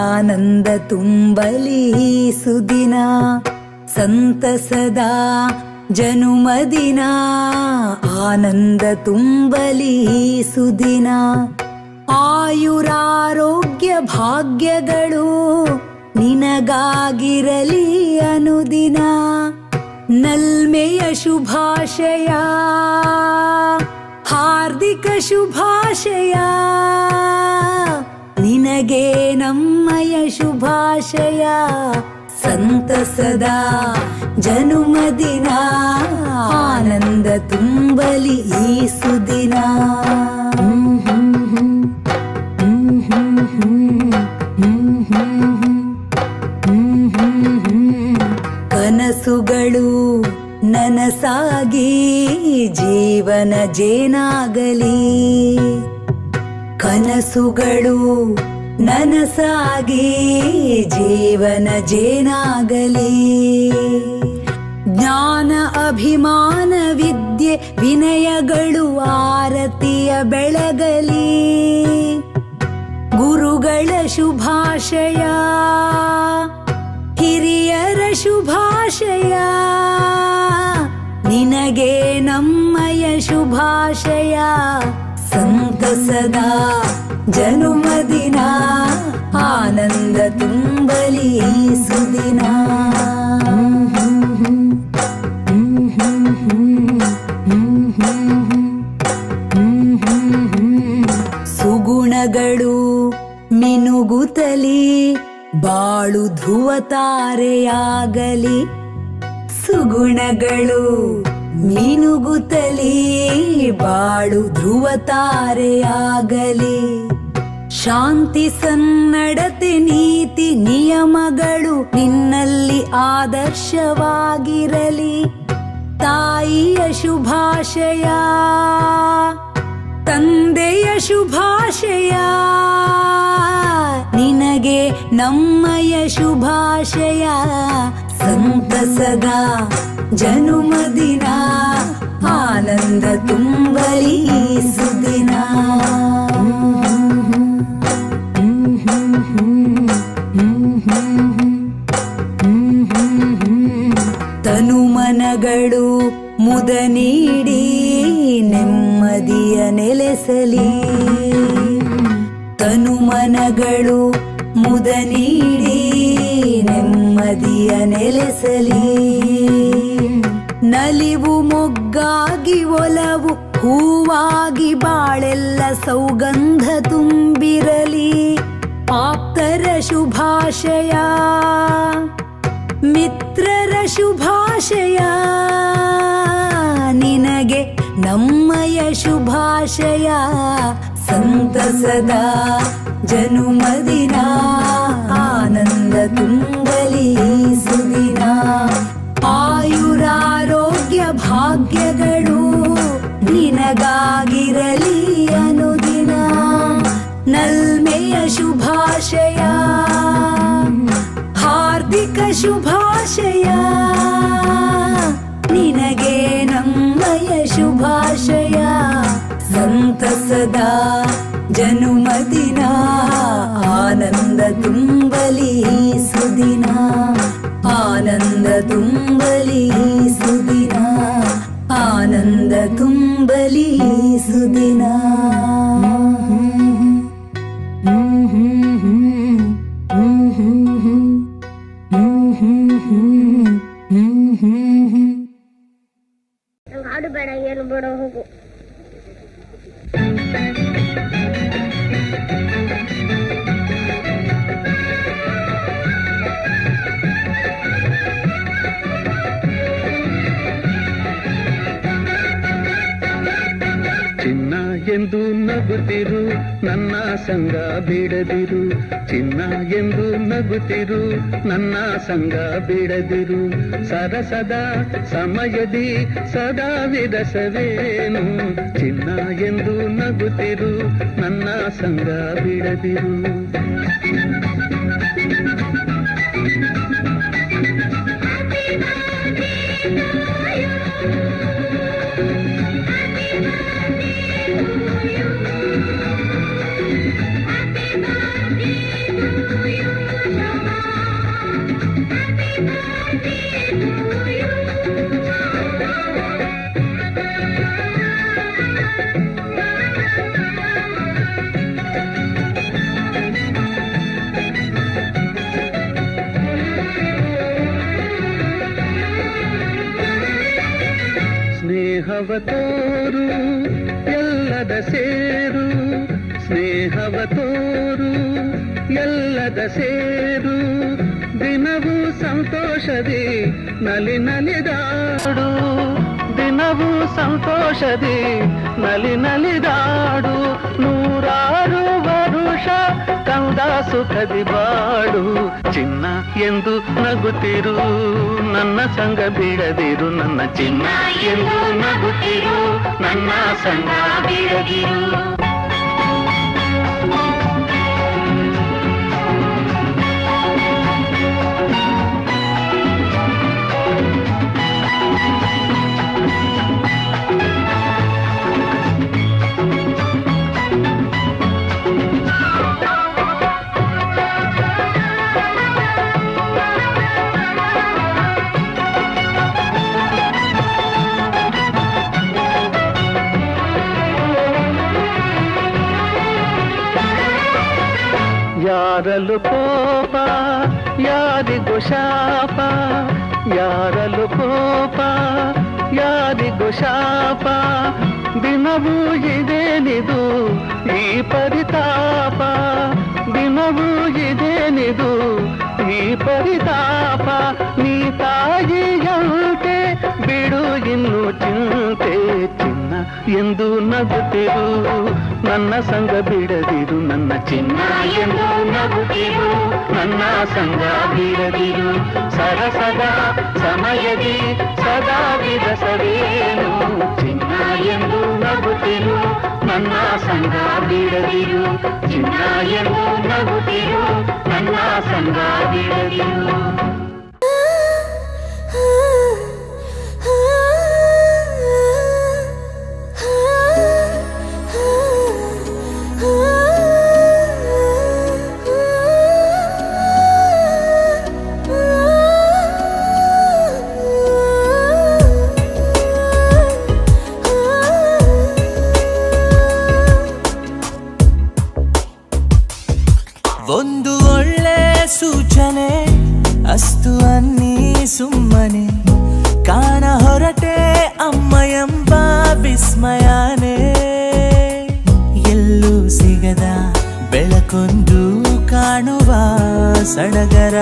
ಆನಂದ ತುಂಬಲಿ ಸುದಿನ ಸಂತಸದ ಜನುಮದಿನ ಆನಂದ ತುಂಬಲಿ ಸುದಿನ ಆಯುರಾರೋಗ್ಯ ಭಾಗ್ಯಗಳು ನಿನಗಾಗಿರಲಿ ಅನುದಿನ ನಲ್ಮೆಯ ಶುಭಾಶಯ ಹಾರ್ದಿಕ ಶುಭಾಶಯ ನಿನಗೆ ನಮ್ಮಯ ಶುಭಾಶಯ ಸಂತಸದ ಜನುಮದಿನ ಆನಂದ ತುಂಬಲಿ ಈ ಸುದಿನ ಕನಸುಗಳು ನನಸಾಗಿ ಜೀವನ ಜೇನಾಗಲಿ ಕನಸುಗಳು ನನಸಾಗಿ ಜೀವನ ಜೇನಾಗಲಿ ಜ್ಞಾನ ಅಭಿಮಾನ ವಿದ್ಯೆ ವಿನಯಗಳು ಆರತಿಯ ಬೆಳಗಲಿ ಗುರುಗಳ ಶುಭಾಶಯ ಹಿರಿಯರ ಶುಭಾಶಯ ನಿನಗೆ ನಮ್ಮಯ ಶುಭಾಶಯ ಸಂತಸದ ಜನುಮದಿನ ಆನಂದ ತುಂಬಲಿ ಸುದಿನ ಸುಗುಣಗಳು ಮಿನುಗುತ್ತಲಿ ಬಾಳು ಧ್ರುವ ತಾರೆಯಾಗಲಿ ಸುಗುಣಗಳು ಮಿನುಗುತ್ತಲಿ ಬಾಳು ಧ್ರುವ ತಾರೆಯಾಗಲಿ ಶಾಂತಿ ಸನ್ನಡತೆ ನೀತಿ ನಿಯಮಗಳು ನಿನ್ನಲ್ಲಿ ಆದರ್ಶವಾಗಿರಲಿ ತಾಯಿಯ ಶುಭಾಶಯ ತಂದೆಯ ಶುಭಾಶಯ ನಿನಗೆ ನಮ್ಮಯ ಶುಭಾಶಯ ಸಂತಸದ ಜನುಮದಿನ ಆನಂದ ತುಂಬಲಿ ಸುದಿನ ತನುಮನಗಳು ಮುದ ನೀಡಿ ನೆಮ್ಮದಿಯ ನೆಲೆಸಲಿ ತನುಮನಗಳು ಮುದ ನೀಡಿ ನೆಮ್ಮದಿಯ ನೆಲೆಸಲಿ ನಲಿವು ಮೊಗ್ಗಾಗಿ ಒಲವು ಹೂವಾಗಿ ಬಾಳೆಲ್ಲ ಸೌಗಂಧ ತುಂಬಿರಲಿ ಆಪ್ತರ ಶುಭಾಶಯ ಮಿತ್ರರ ಶುಭಾಶಯ ನಿನಗೆ ನಮ್ಮಯ ಶುಭಾಶಯ ಸಂತಸದ ಜನುಮದಿನ ಆನಂದ ತುಂಬಲಿ ಸುದಿನ ಆಯುರಾರೋಗ್ಯ ಭಾಗ್ಯಗಳು ನಿನಗಾಗಿರಲಿ ಅನುದಿನ ನಲ್ಮೆಯ ಶುಭಾಶಯ ಹಾರ್ದಿಕ ಶುಭಾಶಯ ನಿನಗೆ ನಮ್ಮಯ ಶುಭಾಶಯ ಸಂತಸದ ಜನುಮದಿನ ಆನಂದ ತುಂಬಲಿ ಸುದಿನ ಆನಂದ ತುಂಬಲಿ ಸುದಿನ ಆನಂದ ತುಂಬಲಿ ಸುದಿನ ಹಾಡು ಬೇಡ ಏನು ಬೇಡ ಹೋಗು ಚಿನ್ನ ಎಂದು ನಗುತ್ತಿರು ನನ್ನ ಸಂಗ ಬಿಡದಿರು ಚಿನ್ನ ಎಂದು ನಗುತ್ತಿರು ನನ್ನ ಸಂಗ ಬಿಡದಿರು ಸರಸದ ಸಮಯದಿ ಸದಾ ವಿರಸವೇನು ಚಿನ್ನ ಎಂದು ನಗುತ್ತಿರು ನನ್ನ ಸಂಗ ಬಿಡದಿರು ಸ್ನೇಹವ ತೋರು ಎಲ್ಲದ ಸೇರು ಸ್ನೇಹವ ತೋರು ಎಲ್ಲದ ಸೇರು ದಿನವೂ ಸಂತೋಷದಿ ನಲಿ ನಲಿದಾಡು ದಿನವೂ ಸಂತೋಷದಿ ನಲಿ ನಲಿದಾಡು ನೂರಾರು ವರುಷ ಕಂದ ಸುಖದಿ ಬಾಡು ಚಿನ್ನ ಎಂದು ನಗುತ್ತಿರು ನನ್ನ ಸಂಗ ಬಿಡದಿರು ನನ್ನ ಚಿನ್ನ ಎಂದು ನಗುತ್ತಿರು ನನ್ನ ಸಂಗ ಬಿಡದಿರು ಯಾರಲು ಕೋಪ ಯಾರಿಗೂ ಶಾಪ ಯಾರಲು ಕೋಪ ಯಾರಿಗೂ ಶಾಪ ದಿನವೂ ಇದೇನಿದು ಈ ಪರಿತಾಪ ದಿನವೂ ಇದೇನಿದು ಈ ಪರಿತಾಪ ನೀ ತಾಯಿಯಂತೆ ಬಿಡು ಇನ್ನು ಚಿಂತೆ ಚಿನ್ನ ಎಂದು ನಗುತ್ತಿರು ನನ್ನ ಸಂಗ ಬಿಡದಿರು ನನ್ನ ಚಿನ್ನ ಎಂದು ನಗುತ್ತಿರು ನನ್ನ ಸಂಗ ಬಿಡದಿರು ಸರಸದ ಸಮಯದಿ ಸದಾ ವಿರಸವೇನು ಚಿನ್ನ ಎಂದು ನಗುತ್ತಿರು ನನ್ನ ಸಂಗ ಬಿಡದಿರು ಚಿನ್ನ ಎಂದು ನಗುತ್ತಿರು ನನ್ನ ಸಂಗ ಬಿಡದಿರು ಒಂದು ಒಳ್ಳೆ ಸೂಚನೆ ಅಸ್ತು ಅನ್ನಿ ಸುಮ್ಮನೆ ಕಾಣ ಹೊರಟೆ ಅಮ್ಮ ಎಂಬ ವಿಸ್ಮಯನೇ ಎಲ್ಲೂ ಸಿಗದ ಬೆಳಕೊಂದು ಕಾಣುವ ಸಡಗರ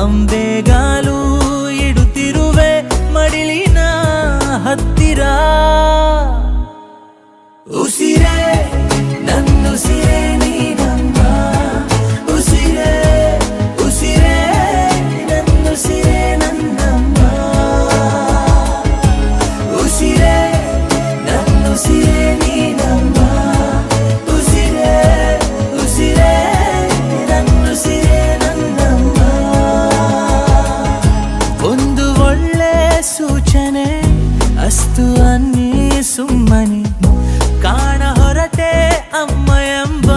ಅಂಬೆಗಾಲು ಇಡುತ್ತಿರುವೆ ಮಡಿಲಿನ ಹತ್ತಿರ ಉಸಿರೇ ನನ್ನುಸಿರೇ ನೀನಮ್ಮ ಉಸಿರೇ ಉಸಿರೇ ನನ್ನುಸಿರೇ ನನ್ನಮ್ಮ ಉಸಿರೇ ನನ್ನುಸಿರೇ ನೀನಮ್ಮ ಉಸಿರೇ ಉಸಿರೇ ನನ್ನುಸಿರೇ ನನ್ನಮ್ಮ ಒಂದು ಒಳ್ಳೆ ಸೂಚನೆ ಅಸ್ತು ಅನ್ನಿ ಸುಮ್ಮನೆ ಕಾಣ ಹೊರಟೆ ಅಮ್ಮ ಎಂಬ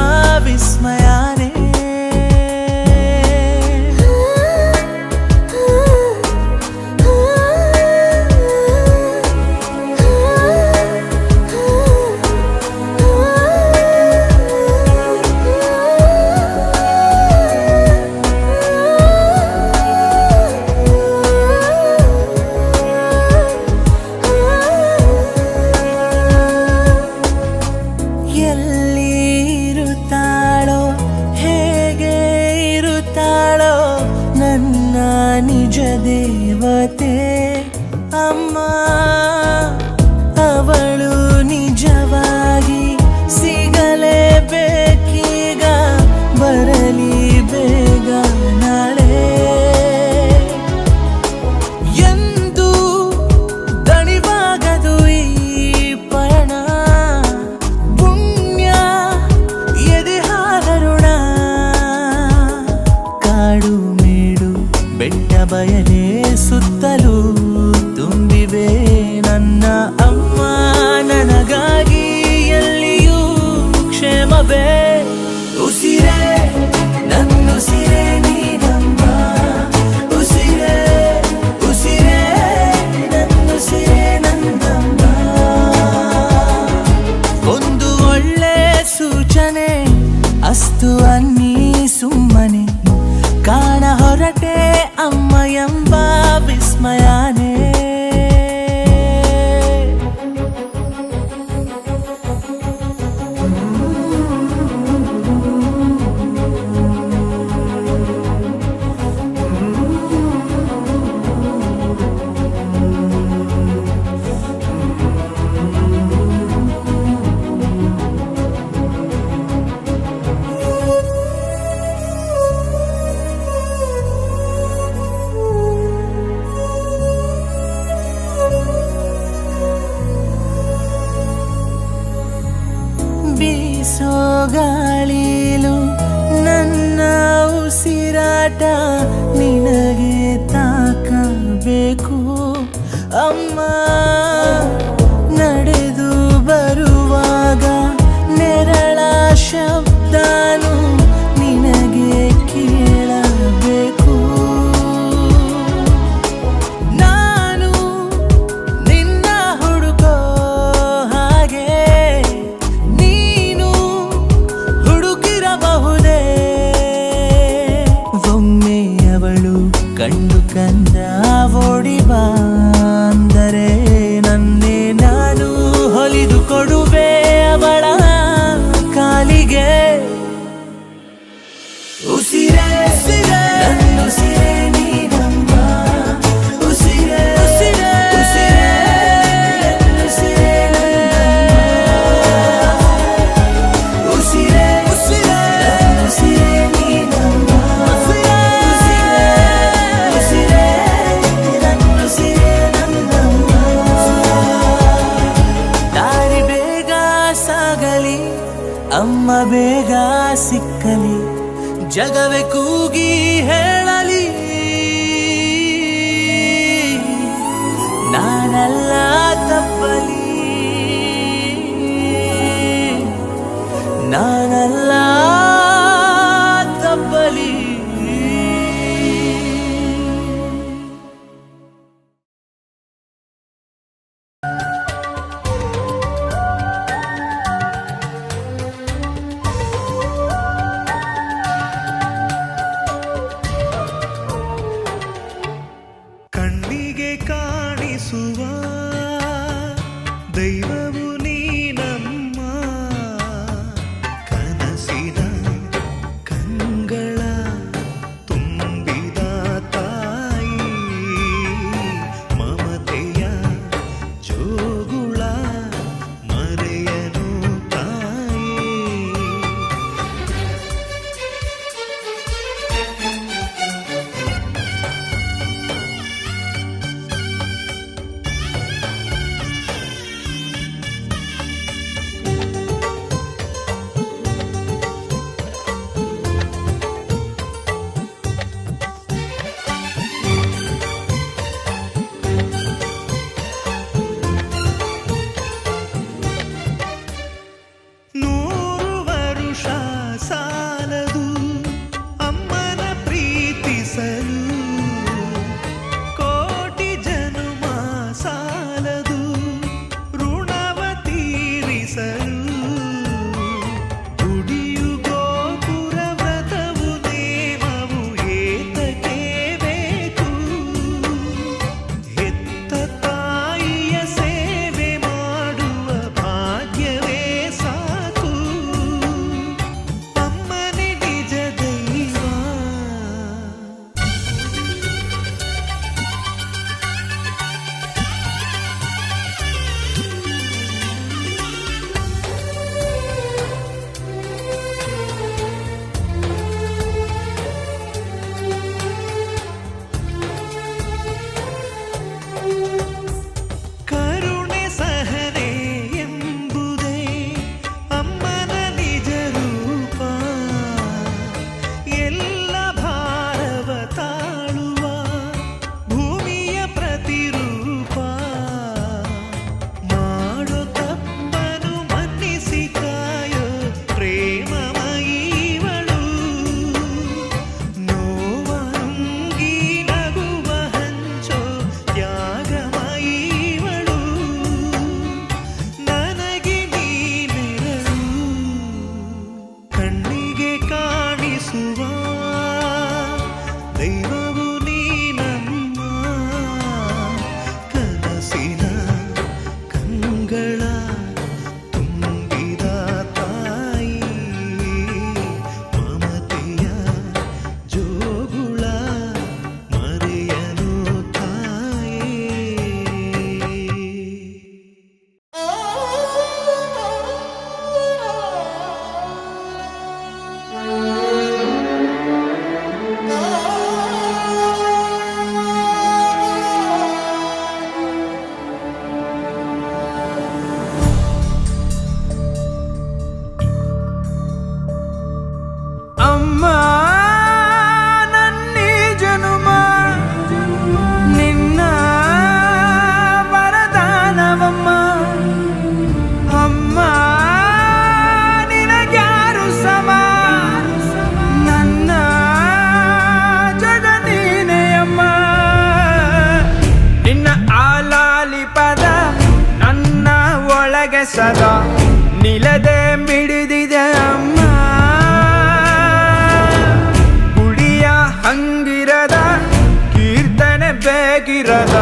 ಬೆಟ್ಟ ಬಯಲೇ ಸುತ್ತಲೂ ತುಂಬಿವೆ ನನ್ನ ಅಮ್ಮ ನನಗಾಗಿ ಎಲ್ಲಿಯೂ ಕ್ಷೇಮವೇ ಉಸಿರೇ ನನ್ನುಸಿರೇ ನೀನಮ್ಮ ಉಸಿರೇ ಉಸಿರೇ ನನ್ನುಸಿರೇ ನನ್ನಮ್ಮ ಒಂದು ಒಳ್ಳೆ ಸೂಚನೆ ಅಸ್ತು ಅನ್ನಿ ಸುಮ್ಮನೆ ಕಾಣ ಹೊರಟೆ ಅಮ್ಮ ಎಂಬ ವಿಸ್ಮಯನೇ ಬೀಸೋ ಗಾಳಿಲು ನನ್ನ ಉಸಿರಾಟ ನಿನಗೆ ತಾಕಬೇಕು ಅಮ್ಮ ನಡೆದು ಬರುವಾಗ ನೆರಳ ಶಬ್ದನು ನಿನಗೆ ಕೇಳಬೇಕು ನಾನು ನಿನ್ನ ಹುಡುಕೋ ಹಾಗೆ ನೀನು ಹುಡುಕಿರಬಹುದೇ ಒಮ್ಮೆ ಅವಳು ಕಂಡು ಕಂದ ಓಡಿ ಬಂದರೆ ನನ್ನೇ ನಾನು ಹೊಲಿದು ಕೊಡುವೆ ಅವಳ ಕಾಲಿಗೆ ಉಸಿರೇ ನನ್ನುಸಿರೇ ನೀನಮ್ಮ ಉಸಿರೇ ಉಸಿರೇ ನನ್ನುಸಿರೇ ನನ್ನಮ್ಮ ಉಸಿರೇ ಉಸಿರೇ ನನ್ನುಸಿರೇ ನೀನಮ್ಮ ಉಸಿರೇ ಉಸಿರೇ ನನ್ನುಸಿರೇ ನನ್ನಮ್ಮ ದಾರಿ ಬೇಗ ಸಾಗಲಿ ಅಮ್ಮ ಬೇಗ ಸಿಕ್ಕಲಿ ಜಗವೇ ಕೂಗಿ ಹೇಳಲಿ ನಾನಲ್ಲ ತಪ್ಪಲಿ ನಾನಲ್ಲ ತಪ್ಪಲಿ ಸದಾ ನಿಲದೆ ಮಿಡಿದಿದೆ ಅಮ್ಮ ಗುಡಿಯ ಹಂಗಿರದ ಕೀರ್ತನೆ ಬೇಕಿರದ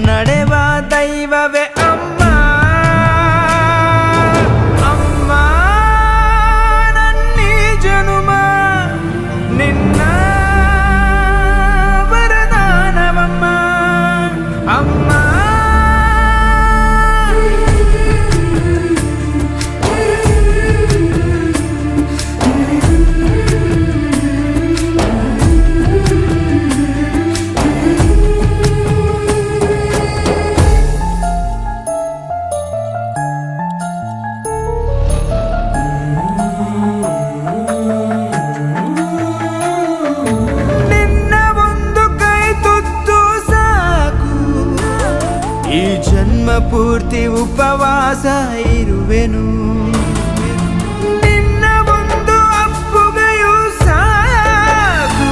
ನಡೆವ ದೈವವೇ ಅಮ್ಮ ಅಮ್ಮ ನನ್ನೀ ಜನುಮ ನಿನ್ನ ವರದಾನವಮ್ಮ ಅಮ್ಮ ನಿನ್ನ ಒಂದು ಕೈ ತುತ್ತು ಸಾಕು ಈ ಜನ್ಮ ಪೂರ್ತಿ ಉಪವಾಸ ಇರುವೆನು ನಿನ್ನ ಒಂದು ಅಪ್ಪುಗೆಯೂ ಸಾಕು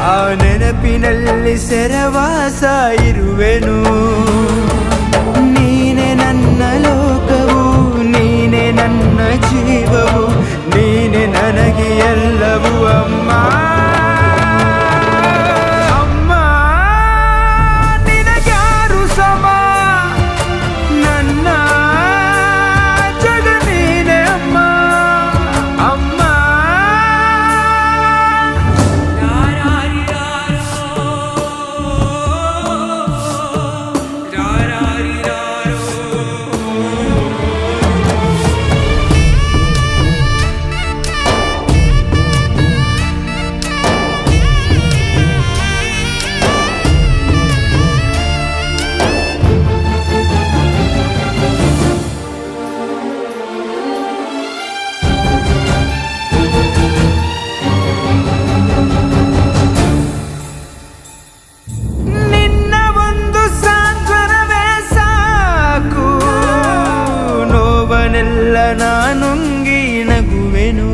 ಆ ನೆನಪಿನಲ್ಲಿ ಸೆರವಾಸ ಇರುವೆನು ನೀನೆ ನನ್ನ ಲೋಕವು ನೀನೆ ನನ್ನ ಜೀವವು ನೀನೆ ನನಗೆ ಎಲ್ಲವೂ ಅಮ್ಮ ಅಮ್ಮ ನಿನಗ್ಯಾರು ಸಮ ನನ್ನ ಜಗ ನೀನೆ ಅಮ್ಮ ಅಮ್ಮ ನಿನ್ನ ಒಂದು ಸಾಂತ್ವನವೇ ಸಾಕು ನೋವನೆಲ್ಲ ನಾನುಂಗಿ ನಗುವೆನು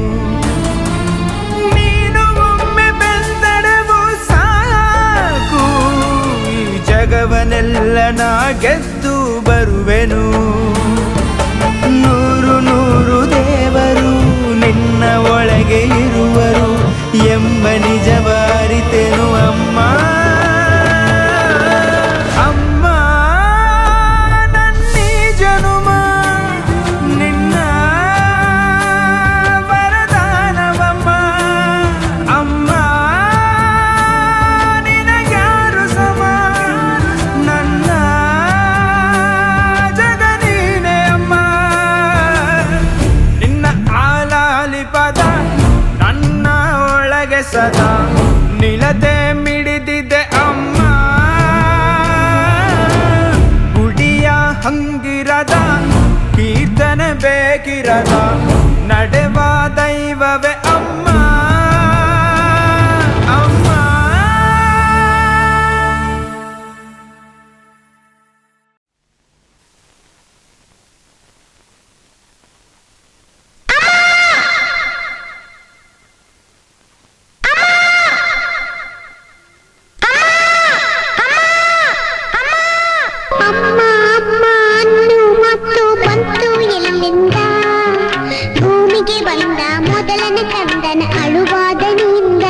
ನೀನು ಒಮ್ಮೆ ಬೆಂದಡವು ಸಾಕು ಈ ಜಗವನೆಲ್ಲ ನಾ ಗೆದ್ದು ಬರುವೆನು ನೂರು ನೂರು ದೇವರು ನಿನ್ನ ಒಳಗೆ ಇರುವರು ಎಂಬ ನಿಜವ ಅರಿತೆನು ಅಮ್ಮ ಅಮ್ಮ ನನ್ನೀ ಜನುಮ ನಿನ್ನ ವರದಾನವಮ್ಮ ಅಮ್ಮ ನಿನಗ್ಯಾರು ಸಮ ನನ್ನ ಜಗ ನೀನೆ ಅಮ್ಮ ನಿನ್ನ ಆಲಾಲಿ ಪದ ನನ್ನ ಒಳಗೆ ಸದಾ ನಿಲತೆ ಮಿಡಿದಿದೆ ಅಮ್ಮ ಗುಡಿಯ ಹಂಗಿರದ ಕೀರ್ತನೆ ಬೇಕಿರದ ನಡೆವ ದೈವವೇ ಅಮ್ಮ ಅಮ್ಮ ಅಮ್ಮ ಅಮ್ಮ ಅನ್ನು ಮತ್ತು ಬಂತು ಎಲ್ಲಿಂದ ಭೂಮಿಗೆ ಬಂದ ಮೊದಲನೇ ಕಂದನ ಅಳುವಾದನಿಂದ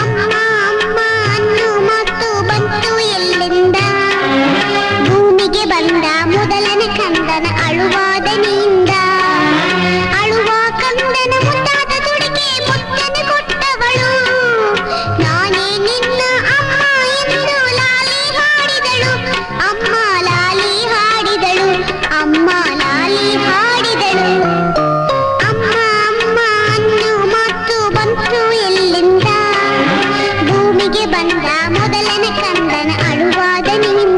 ಅಮ್ಮ ಅಮ್ಮ ಅನ್ನು ಮತ್ತು ಬಂತು ಎಲ್ಲಿಂದ ಭೂಮಿಗೆ ಬಂದ ಮೊದಲನೇ ಕಂದನ ಅಳುವಾದನಿಂದ ಅಳುವ ಕಂದನ ಮುದ್ದಾದ ತುಡಿಗೆ ಮುತ್ತನೆ ಕೊಟ್ಟವಳು ನಾನೇ ನಿನ್ನ ಅಮ್ಮ ಎಂದು ಲಾಲಿ ಹಾಡಿದಳು ಅಮ್ಮ ಲಾಲಿ ಹಾಡಿದಳು ಅಮ್ಮ ಲಾಲಿ ಹಾಡಿದಳು ಅಮ್ಮ ಅಮ್ಮ ಅನ್ನು ಮತ್ತು ಬಂತು ಎಲ್ಲಿಂದ ಭೂಮಿಗೆ ಬಂದ ಮೊದಲನೇ ಕಂದನ ಅಳುವಾದನಿಂದ